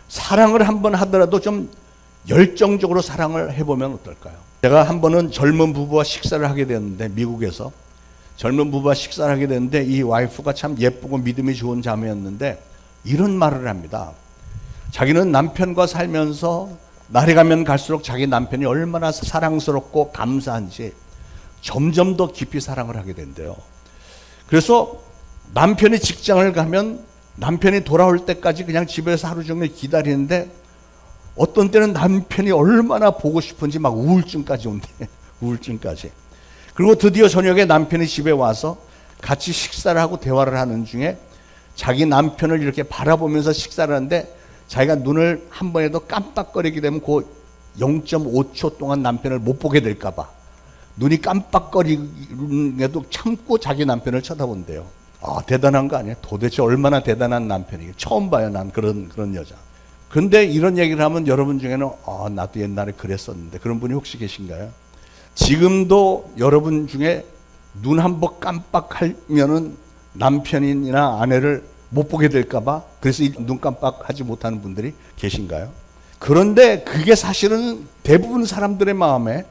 사랑을 한 번 하더라도 좀 열정적으로 사랑을 해보면 어떨까요? 제가 한 번은 젊은 부부와 식사를 하게 되었는데 미국에서 젊은 부부와 식사를 하게 됐는데 이 와이프가 참 예쁘고 믿음이 좋은 자매였는데 이런 말을 합니다. 자기는 남편과 살면서 날이 가면 갈수록 자기 남편이 얼마나 사랑스럽고 감사한지 점점 더 깊이 사랑을 하게 된대요. 그래서 남편이 직장을 가면 남편이 돌아올 때까지 그냥 집에서 하루 종일 기다리는데 어떤 때는 남편이 얼마나 보고 싶은지 막 우울증까지 온대. 우울증까지. 그리고 드디어 저녁에 남편이 집에 와서 같이 식사를 하고 대화를 하는 중에 자기 남편을 이렇게 바라보면서 식사를 하는데 자기가 눈을 한 번에도 깜빡거리게 되면 그 0.5초 동안 남편을 못 보게 될까 봐 눈이 깜빡거리는데도 참고 자기 남편을 쳐다본대요. 아, 대단한 거 아니에요? 도대체 얼마나 대단한 남편이에요. 처음 봐요, 난 그런 여자. 근데 이런 얘기를 하면 여러분 중에는 나도 옛날에 그랬었는데, 그런 분이 혹시 계신가요? 지금도 여러분 중에 눈 한 번 깜빡하면은 남편이나 아내를 못 보게 될까봐 그래서 눈 깜빡하지 못하는 분들이 계신가요? 그런데 그게 사실은 대부분 사람들의 마음에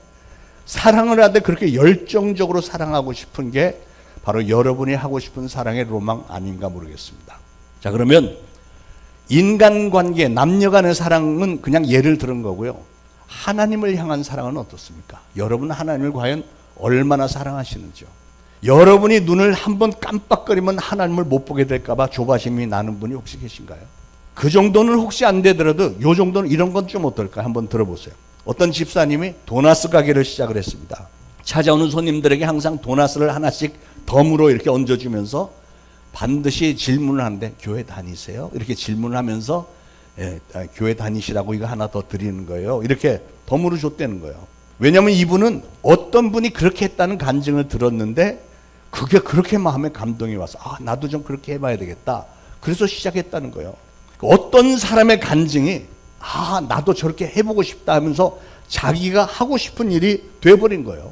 사랑을 하되 그렇게 열정적으로 사랑하고 싶은 게 바로 여러분이 하고 싶은 사랑의 로망 아닌가 모르겠습니다. 자, 그러면 인간관계, 남녀간의 사랑은 그냥 예를 들은 거고요. 하나님을 향한 사랑은 어떻습니까? 여러분 하나님을 과연 얼마나 사랑하시는지요? 여러분이 눈을 한번 깜빡거리면 하나님을 못 보게 될까봐 조바심이 나는 분이 혹시 계신가요? 그 정도는 혹시 안 되더라도 요 정도는 이런 건 좀 어떨까요? 한번 들어보세요. 어떤 집사님이 도나스 가게를 시작을 했습니다. 찾아오는 손님들에게 항상 도나스를 하나씩 덤으로 이렇게 얹어주면서 반드시 질문을 하는데 교회 다니세요? 이렇게 질문을 하면서 교회 다니시라고 이거 하나 더 드리는 거예요. 이렇게 덤으로 줬다는 거예요. 왜냐하면 이분은 어떤 분이 그렇게 했다는 간증을 들었는데 그게 그렇게 마음에 감동이 와서 나도 좀 그렇게 해봐야 되겠다. 그래서 시작했다는 거예요. 어떤 사람의 간증이 나도 저렇게 해보고 싶다 하면서 자기가 하고 싶은 일이 돼버린 거예요.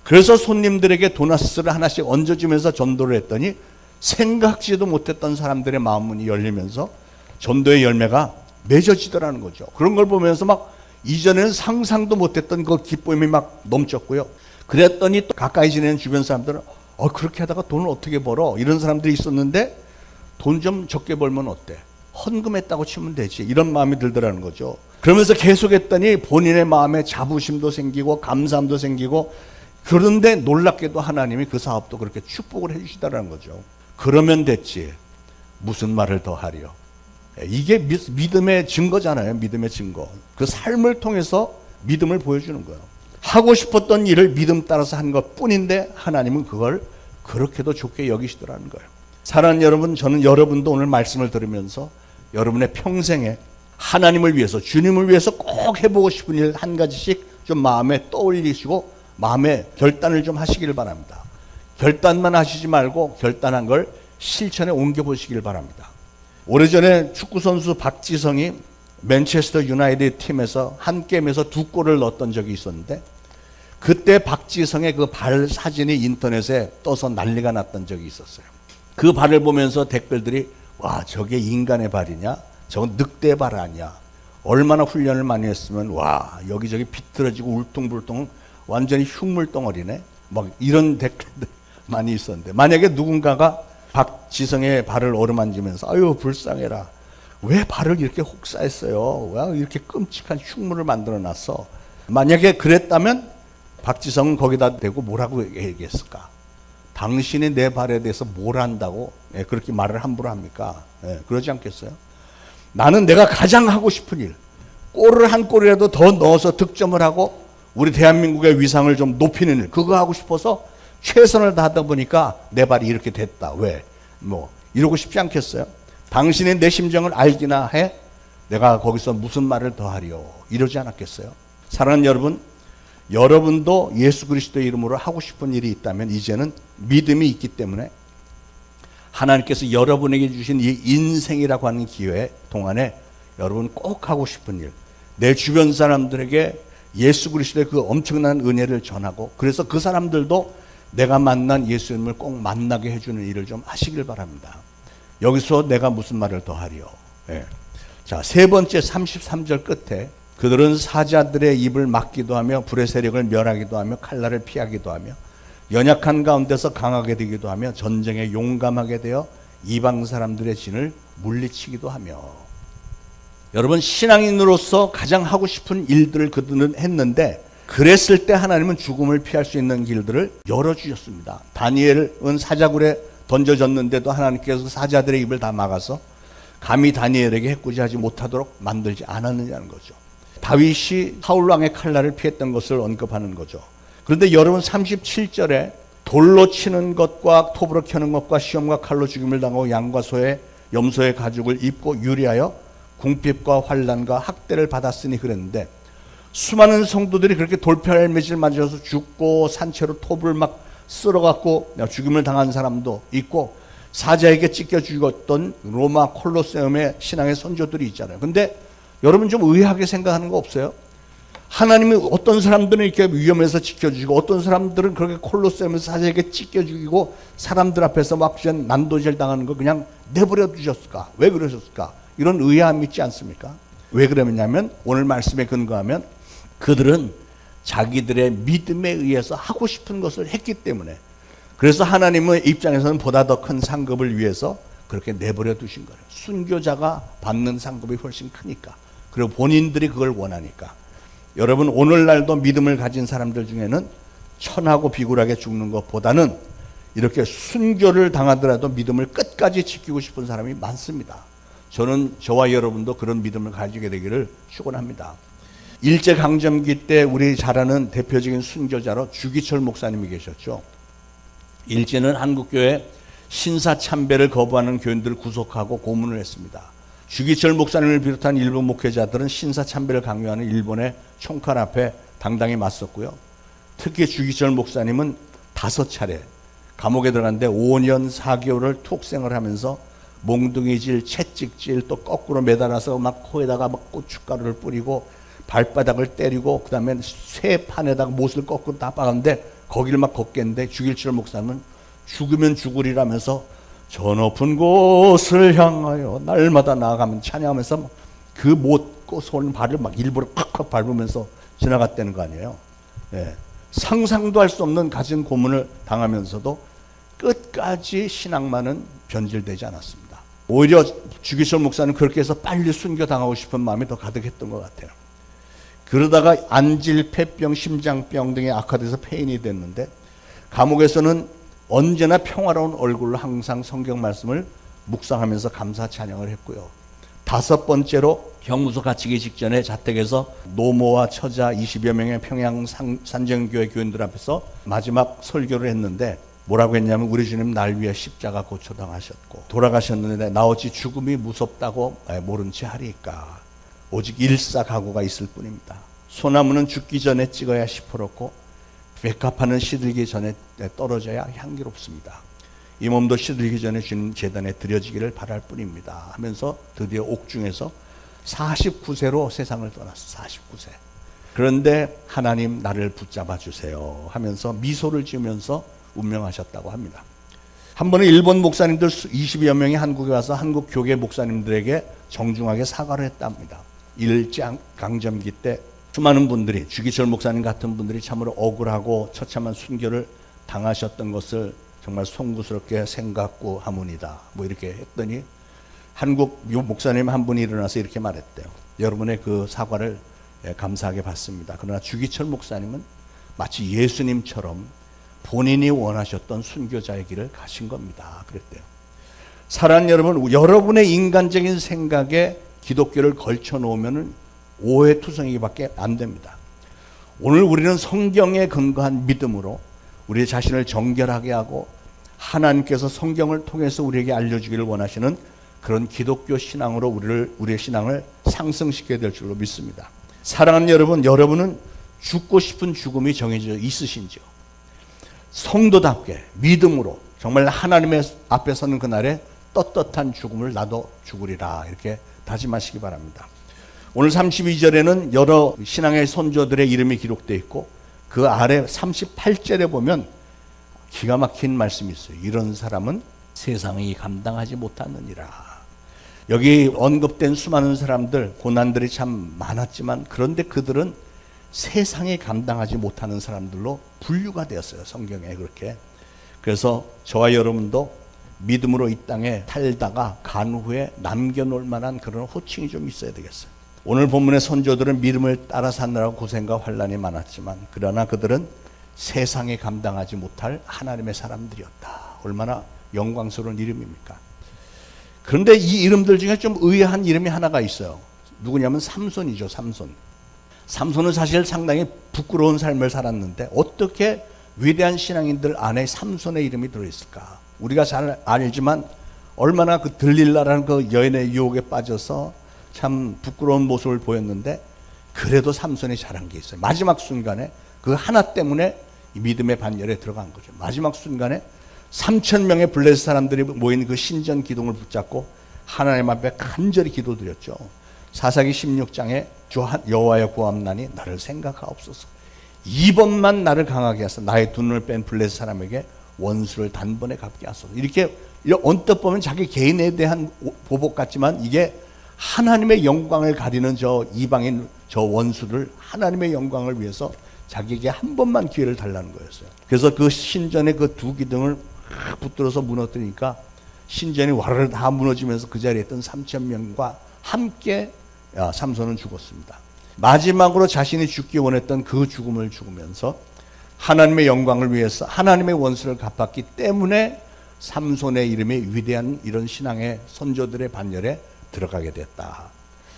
그래서 손님들에게 도나스를 하나씩 얹어주면서 전도를 했더니 생각지도 못했던 사람들의 마음문이 열리면서 전도의 열매가 맺어지더라는 거죠. 그런 걸 보면서 막 이전에는 상상도 못했던 그 기쁨이 막 넘쳤고요. 그랬더니 또 가까이 지내는 주변 사람들은 그렇게 하다가 돈을 어떻게 벌어? 이런 사람들이 있었는데 돈 좀 적게 벌면 어때? 헌금했다고 치면 되지. 이런 마음이 들더라는 거죠. 그러면서 계속했더니 본인의 마음에 자부심도 생기고 감사함도 생기고, 그런데 놀랍게도 하나님이 그 사업도 그렇게 축복을 해주시더라는 거죠. 그러면 됐지 무슨 말을 더 하리요. 이게 믿음의 증거잖아요. 믿음의 증거. 그 삶을 통해서 믿음을 보여주는 거예요. 하고 싶었던 일을 믿음 따라서 한 것뿐인데 하나님은 그걸 그렇게도 좋게 여기시더라는 거예요. 사랑하는 여러분, 저는 여러분도 오늘 말씀을 들으면서 여러분의 평생에 하나님을 위해서, 주님을 위해서 꼭 해보고 싶은 일 한 가지씩 좀 마음에 떠올리시고 마음에 결단을 좀 하시길 바랍니다. 결단만 하시지 말고 결단한 걸 실천에 옮겨보시길 바랍니다. 오래전에 축구선수 박지성이 맨체스터 유나이티드 팀에서 한 게임에서 2골을 넣었던 적이 있었는데, 그때 박지성의 그 발 사진이 인터넷에 떠서 난리가 났던 적이 있었어요. 그 발을 보면서 댓글들이 와, 저게 인간의 발이냐? 저건 늑대 발 아니야? 얼마나 훈련을 많이 했으면 와, 여기저기 비틀어지고 울퉁불퉁 완전히 흉물 덩어리네? 막 이런 댓글들 많이 있었는데, 만약에 누군가가 박지성의 발을 어루만지면서 아유 불쌍해라, 왜 발을 이렇게 혹사했어요? 왜 이렇게 끔찍한 흉물을 만들어놨어? 만약에 그랬다면 박지성은 거기다 대고 뭐라고 얘기했을까? 당신이 내 발에 대해서 뭘 안다고 그렇게 말을 함부로 합니까? 그러지 않겠어요? 나는 내가 가장 하고 싶은 일, 골을 한 골이라도 더 넣어서 득점을 하고 우리 대한민국의 위상을 좀 높이는 일, 그거 하고 싶어서 최선을 다하다 보니까 내 발이 이렇게 됐다. 왜? 이러고 싶지 않겠어요? 당신이 내 심정을 알기나 해? 내가 거기서 무슨 말을 더 하리요? 이러지 않았겠어요? 사랑하는 여러분, 여러분도 예수 그리스도의 이름으로 하고 싶은 일이 있다면 이제는 믿음이 있기 때문에 하나님께서 여러분에게 주신 이 인생이라고 하는 기회 동안에 여러분 꼭 하고 싶은 일, 내 주변 사람들에게 예수 그리스도의 그 엄청난 은혜를 전하고, 그래서 그 사람들도 내가 만난 예수님을 꼭 만나게 해주는 일을 좀 하시길 바랍니다. 여기서 내가 무슨 말을 더 하리요? 자, 세 번째 33절 끝에 그들은 사자들의 입을 막기도 하며 불의 세력을 멸하기도 하며 칼날을 피하기도 하며 연약한 가운데서 강하게 되기도 하며 전쟁에 용감하게 되어 이방 사람들의 진을 물리치기도 하며. 여러분, 신앙인으로서 가장 하고 싶은 일들을 그들은 했는데, 그랬을 때 하나님은 죽음을 피할 수 있는 길들을 열어주셨습니다. 다니엘은 사자굴에 던져졌는데도 하나님께서 사자들의 입을 다 막아서 감히 다니엘에게 해코지하지 못하도록 만들지 않았느냐는 거죠. 다윗이 사울왕의 칼날을 피했던 것을 언급하는 거죠. 그런데 여러분 37절에 돌로 치는 것과 톱으로 켜는 것과 시험과 칼로 죽임을 당하고 양과 소의 염소의 가죽을 입고 유리하여 궁핍과 환난과 학대를 받았으니 그랬는데, 수많은 성도들이 그렇게 돌팔매질 맞아서 죽고 산채로 톱을 막 쓸어갖고 죽임을 당한 사람도 있고 사자에게 찢겨 죽었던 로마 콜로세움의 신앙의 선조들이 있잖아요. 근데 여러분 좀 의아하게 생각하는 거 없어요? 하나님이 어떤 사람들은 이렇게 위험해서 지켜주시고 어떤 사람들은 그렇게 콜로세움에서 사자에게 찢겨 죽이고 사람들 앞에서 막 난도질 당하는 거 그냥 내버려 두셨을까? 왜 그러셨을까? 이런 의아함이 있지 않습니까? 왜 그러냐면 오늘 말씀에 근거하면 그들은 자기들의 믿음에 의해서 하고 싶은 것을 했기 때문에, 그래서 하나님의 입장에서는 보다 더 큰 상급을 위해서 그렇게 내버려 두신 거예요. 순교자가 받는 상급이 훨씬 크니까. 그리고 본인들이 그걸 원하니까. 여러분 오늘날도 믿음을 가진 사람들 중에는 천하고 비굴하게 죽는 것보다는 이렇게 순교를 당하더라도 믿음을 끝까지 지키고 싶은 사람이 많습니다. 저는 저와 여러분도 그런 믿음을 가지게 되기를 축원합니다. 일제강점기 때 우리 잘 아는 대표적인 순교자로 주기철 목사님이 계셨죠. 일제는 한국교회 신사참배를 거부하는 교인들을 구속하고 고문을 했습니다. 주기철 목사님을 비롯한 일부 목회자들은 신사참배를 강요하는 일본의 총칼 앞에 당당히 맞섰고요. 특히 주기철 목사님은 5차례 감옥에 들어갔는데 5년 4개월을 투옥생을 하면서 몽둥이질, 채찍질, 또 거꾸로 매달아서 막 코에다가 막 고춧가루를 뿌리고 발바닥을 때리고 그 다음에 쇠판에다가 못을 거꾸로 다 박았는데 거기를 막 걷겠는데 주기철 목사님은 죽으면 죽으리라면서 저 높은 곳을 향하여 날마다 나아가면 찬양하면서 그 못 꼬소는 발을 막 일부러 팍팍 밟으면서 지나갔다는 거 아니에요. 예. 상상도 할 수 없는 가진 고문을 당하면서도 끝까지 신앙만은 변질되지 않았습니다. 오히려 주기철 목사는 그렇게 해서 빨리 순교당하고 싶은 마음이 더 가득했던 것 같아요. 그러다가 안질, 폐병, 심장병 등의 악화돼서 폐인이 됐는데 감옥에서는 언제나 평화로운 얼굴로 항상 성경 말씀을 묵상하면서 감사 찬양을 했고요. 5번째로 형무소 갇히기 직전에 자택에서 노모와 처자 20여 명의 평양 산정교회 교인들 앞에서 마지막 설교를 했는데 뭐라고 했냐면 우리 주님 날 위해 십자가 고초당하셨고 돌아가셨는데 나 어찌 죽음이 무섭다고 모른 채 하리까. 오직 일사각오가 있을 뿐입니다. 소나무는 죽기 전에 찍어야 시퍼렇고 백합화는 시들기 전에 떨어져야 향기롭습니다. 이 몸도 시들기 전에 주님 제단에 드려지기를 바랄 뿐입니다 하면서 드디어 옥중에서 49세로 세상을 떠났어. 49세. 그런데 하나님 나를 붙잡아 주세요 하면서 미소를 지으면서 운명하셨다고 합니다. 한 번은 일본 목사님들 20여 명이 한국에 와서 한국 교계 목사님들에게 정중하게 사과를 했답니다. 일제강점기 때 수많은 분들이 주기철 목사님 같은 분들이 참으로 억울하고 처참한 순교를 당하셨던 것을 정말 송구스럽게 생각고 하문이다. 뭐 이렇게 했더니 한국 목사님 한 분이 일어나서 이렇게 말했대요. 여러분의 그 사과를 감사하게 받습니다. 그러나 주기철 목사님은 마치 예수님처럼 본인이 원하셨던 순교자의 길을 가신 겁니다. 그랬대요. 사랑하는 여러분, 여러분의 인간적인 생각에 기독교를 걸쳐 놓으면 오해투성이밖에 안 됩니다. 오늘 우리는 성경에 근거한 믿음으로 우리 자신을 정결하게 하고 하나님께서 성경을 통해서 우리에게 알려주기를 원하시는 그런 기독교 신앙으로 우리의 신앙을 상승시켜야 될 줄로 믿습니다. 사랑하는 여러분, 여러분은 죽고 싶은 죽음이 정해져 있으신지요? 성도답게 믿음으로 정말 하나님의 앞에 서는 그날에 떳떳한 죽음을 나도 죽으리라 이렇게 다짐하시기 바랍니다. 오늘 32절에는 여러 신앙의 선조들의 이름이 기록되어 있고 그 아래 38절에 보면 기가 막힌 말씀이 있어요. 이런 사람은 세상이 감당하지 못하느니라. 여기 언급된 수많은 사람들, 고난들이 참 많았지만 그런데 그들은 세상이 감당하지 못하는 사람들로 분류가 되었어요. 성경에 그렇게. 그래서 저와 여러분도 믿음으로 이 땅에 살다가 간 후에 남겨놓을 만한 그런 호칭이 좀 있어야 되겠어요. 오늘 본문의 선조들은 믿음을 따라 사느라고 고생과 환난이 많았지만 그러나 그들은 세상에 감당하지 못할 하나님의 사람들이었다. 얼마나 영광스러운 이름입니까? 그런데 이 이름들 중에 좀 의아한 이름이 하나가 있어요. 누구냐면 삼손이죠. 삼손은 사실 상당히 부끄러운 삶을 살았는데 어떻게 위대한 신앙인들 안에 삼손의 이름이 들어있을까? 우리가 잘 알지만 얼마나 그 들릴라라는 그 여인의 유혹에 빠져서 참 부끄러운 모습을 보였는데 그래도 삼손이 잘한 게 있어요. 마지막 순간에 그 하나 때문에 이 믿음의 반열에 들어간 거죠. 마지막 순간에 3,000명의 블레셋 사람들이 모인 그 신전 기둥을 붙잡고 하나님 앞에 간절히 기도드렸죠. 사사기 16장에 주 여호와의 구함나니 나를 생각하옵소서. 이번만 나를 강하게 하소서. 나의 두 눈을 뺀 블레셋 사람에게 원수를 단번에 갚게 하소서. 이렇게 언뜻 보면 자기 개인에 대한 보복 같지만 이게 하나님의 영광을 가리는 저 이방인 저 원수를 하나님의 영광을 위해서 자기에게 한 번만 기회를 달라는 거였어요. 그래서 그 신전의 그 두 기둥을 붙들어서 무너뜨리니까 신전이 와르르 다 무너지면서 그 자리에 있던 3,000명과 함께 삼손은 죽었습니다. 마지막으로 자신이 죽기 원했던 그 죽음을 죽으면서 하나님의 영광을 위해서 하나님의 원수를 갚았기 때문에 삼손의 이름이 위대한 이런 신앙의 선조들의 반열에 들어가게 됐다.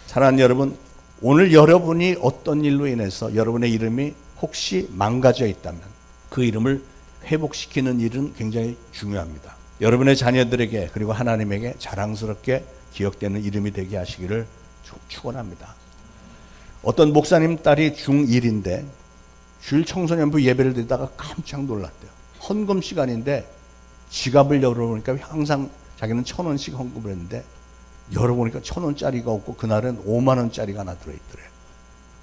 사랑하는 여러분, 오늘 여러분이 어떤 일로 인해서 여러분의 이름이 혹시 망가져 있다면 그 이름을 회복시키는 일은 굉장히 중요합니다. 여러분의 자녀들에게 그리고 하나님에게 자랑스럽게 기억되는 이름이 되게 하시기를 축원합니다. 어떤 목사님 딸이 중1인데 주일 청소년부 예배를 드리다가 깜짝 놀랐대요. 헌금 시간인데 지갑을 열어보니까 항상 자기는 1,000원씩 헌금을 했는데 열어보니까 1,000원짜리가 없고 그날은 5만원짜리가 하나 들어있더래요.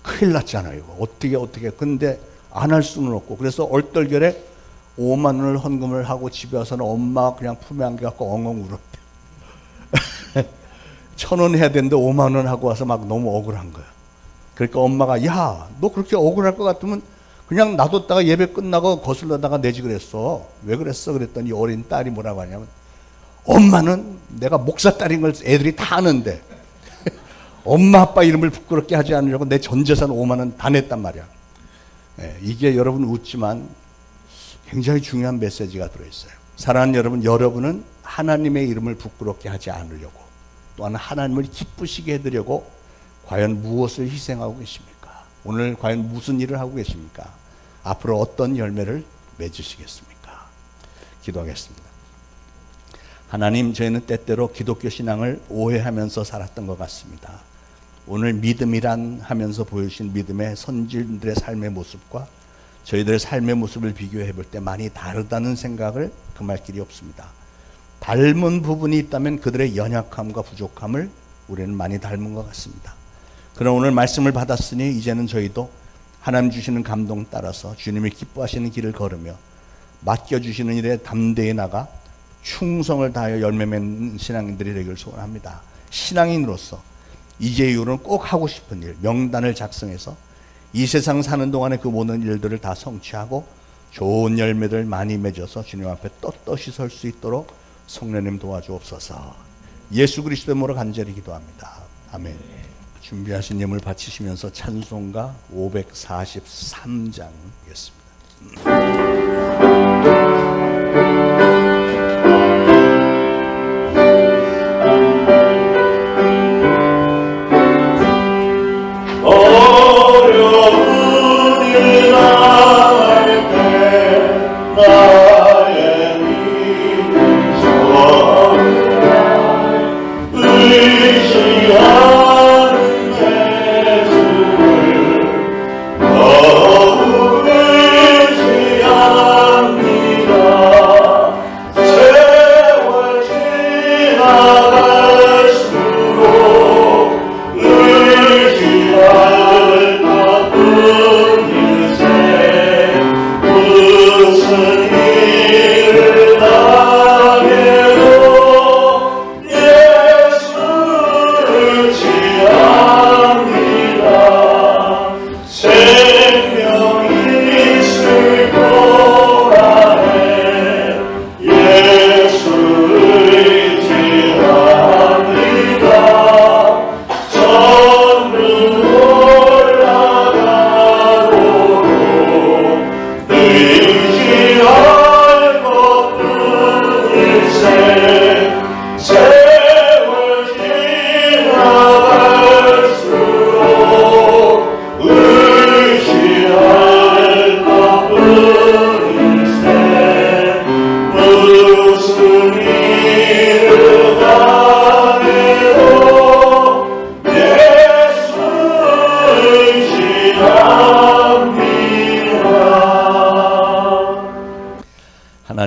큰일 났잖아요. 이거 어떻게 근데 안 할 수는 없고 그래서 얼떨결에 5만원을 헌금을 하고 집에 와서는 엄마가 그냥 품에 안겨갖고 엉엉 울었대요. 1,000원 해야 되는데 5만원 하고 와서 막 너무 억울한 거야. 그러니까 엄마가 야, 너 그렇게 억울할 것 같으면 그냥 놔뒀다가 예배 끝나고 거슬러다가 내지 그랬어. 왜 그랬어? 그랬더니 어린 딸이 뭐라고 하냐면 엄마는 내가 목사 딸인 걸 애들이 다 아는데 엄마 아빠 이름을 부끄럽게 하지 않으려고 내 전 재산 5만원 다 냈단 말이야. 네, 이게 여러분 웃지만 굉장히 중요한 메시지가 들어있어요. 사랑하는 여러분, 여러분은 하나님의 이름을 부끄럽게 하지 않으려고 또한 하나님을 기쁘시게 해드리려고 과연 무엇을 희생하고 계십니까? 오늘 과연 무슨 일을 하고 계십니까? 앞으로 어떤 열매를 맺으시겠습니까? 기도하겠습니다. 하나님, 저희는 때때로 기독교 신앙을 오해하면서 살았던 것 같습니다. 오늘 믿음이란 하면서 보여주신 믿음의 선진들의 삶의 모습과 저희들의 삶의 모습을 비교해 볼 때 많이 다르다는 생각을 금할 길이 없습니다. 닮은 부분이 있다면 그들의 연약함과 부족함을 우리는 많이 닮은 것 같습니다. 그럼 오늘 말씀을 받았으니 이제는 저희도 하나님 주시는 감동 따라서 주님이 기뻐하시는 길을 걸으며 맡겨주시는 일에 담대히 나가 충성을 다하여 열매 맺는 신앙인들이 되기를 소원합니다. 신앙인으로서 이제 이후로는 꼭 하고 싶은 일, 명단을 작성해서 이 세상 사는 동안에 그 모든 일들을 다 성취하고 좋은 열매를 많이 맺어서 주님 앞에 떳떳이 설 수 있도록 성령님 도와주옵소서. 예수 그리스도의 이름으로 간절히 기도합니다. 아멘. 준비하신 예물 바치시면서 찬송가 543장이겠습니다. 의지합니다.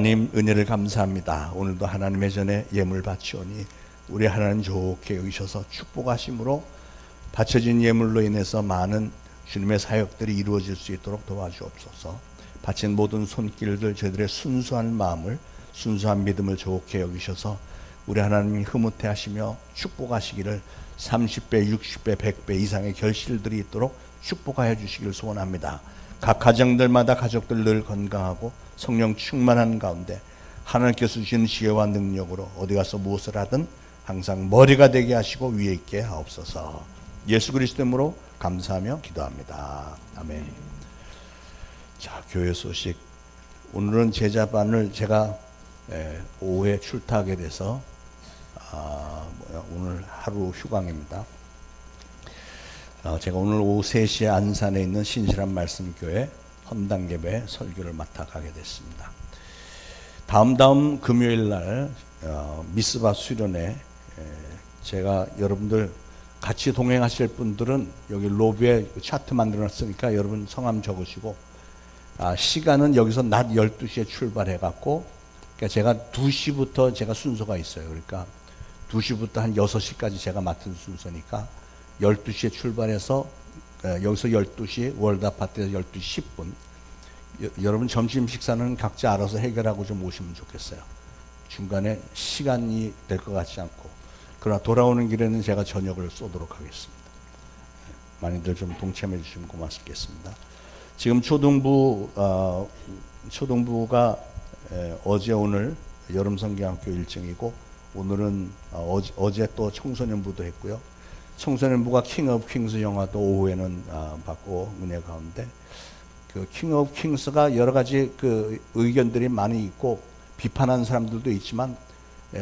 하나님 은혜를 감사합니다. 오늘도 하나님의 전에 예물 바치오니 우리 하나님 좋게 여기셔서 축복하심으로 바쳐진 예물로 인해서 많은 주님의 사역들이 이루어질 수 있도록 도와주옵소서. 바친 모든 손길들 저희들의 순수한 마음을, 순수한 믿음을 좋게 여기셔서 우리 하나님이 흐뭇해 하시며 축복하시기를 30배, 60배, 100배 이상의 결실들이 있도록 축복하여 주시기를 소원합니다. 각 가정들마다 가족들 늘 건강하고 성령 충만한 가운데 하나님께서 주신 지혜와 능력으로 어디 가서 무엇을 하든 항상 머리가 되게 하시고 위에 있게 하옵소서. 예수 그리스도 이름으로 감사하며 기도합니다. 아멘. 자, 교회 소식. 오늘은 제자반을 제가 오후에 출타하게 돼서 오늘 하루 휴강입니다. 제가 오늘 오후 3시에 안산에 있는 신실한 말씀교회 헌당예배 설교를 맡아 가게 됐습니다. 다음 금요일 날 미스바 수련회, 제가 여러분들 같이 동행하실 분들은 여기 로비에 차트 만들어 놨으니까 여러분 성함 적으시고, 시간은 여기서 낮 12시에 출발해 갖고, 그러니까 제가 2시부터 제가 순서가 있어요. 그러니까 2시부터 한 6시까지 제가 맡은 순서니까 12시에 출발해서 여기서 12시 월드 아파트에서 12시 10분. 여러분 점심 식사는 각자 알아서 해결하고 좀 오시면 좋겠어요. 중간에 시간이 될 것 같지 않고. 그러나 돌아오는 길에는 제가 저녁을 쏘도록 하겠습니다. 많이들 좀 동참해 주시면 고맙겠습니다. 지금 초등부가 어제 오늘 여름성경학교 일정이고, 오늘은 어제 또 청소년부도 했고요. 청소년부가 킹 오브 킹스 영화도 오후에는 받고 은혜 가운데, 그 킹 오브 킹스가 여러 가지 그 의견들이 많이 있고 비판하는 사람들도 있지만,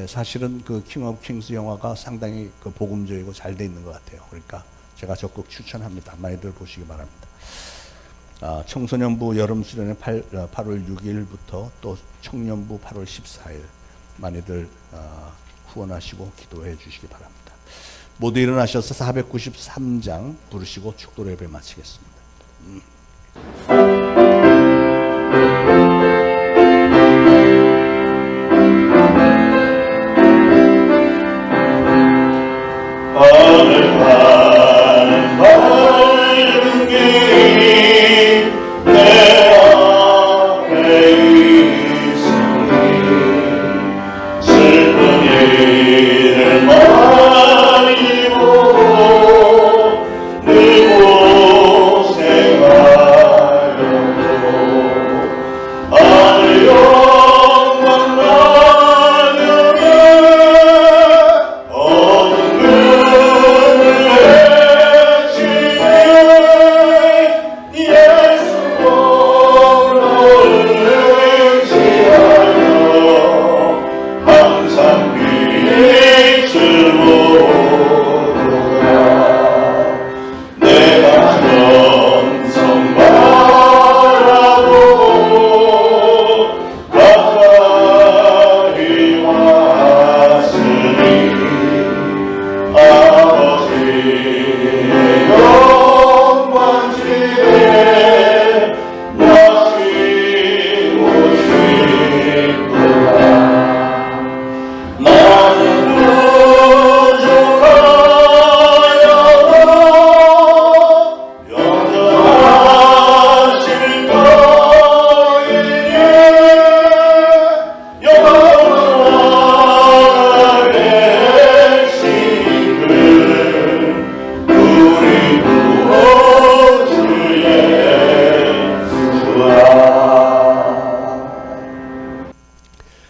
사실은 그 킹 오브 킹스 영화가 상당히 그 복음적이고 잘 돼 있는 것 같아요. 그러니까 제가 적극 추천합니다. 많이들 보시기 바랍니다. 청소년부 여름 수련회 8월 6일부터 또 청년부 8월 14일 많이들 후원하시고 기도해 주시기 바랍니다. 모두 일어나셔서 493장 부르시고 축도로 예배 마치겠습니다.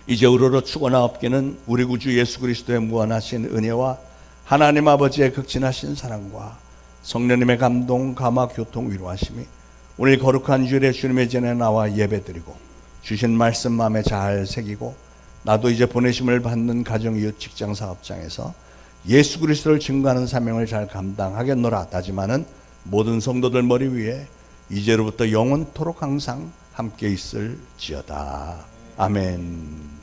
이제 우러러 축원하옵기는 우리 구주 예수 그리스도의 무한하신 은혜와 하나님 아버지의 극진하신 사랑과 성령님의 감동, 감화, 교통, 위로하심이 오늘 거룩한 주일에 주님의 전에 나와 예배드리고 주신 말씀 마음에 잘 새기고, 나도 이제 보내심을 받는 가정, 이웃, 직장, 사업장에서 예수 그리스도를 증거하는 사명을 잘 감당하겠노라 다짐하는 모든 성도들 머리 위에 이제로부터 영원토록 항상 함께 있을지어다. 아멘.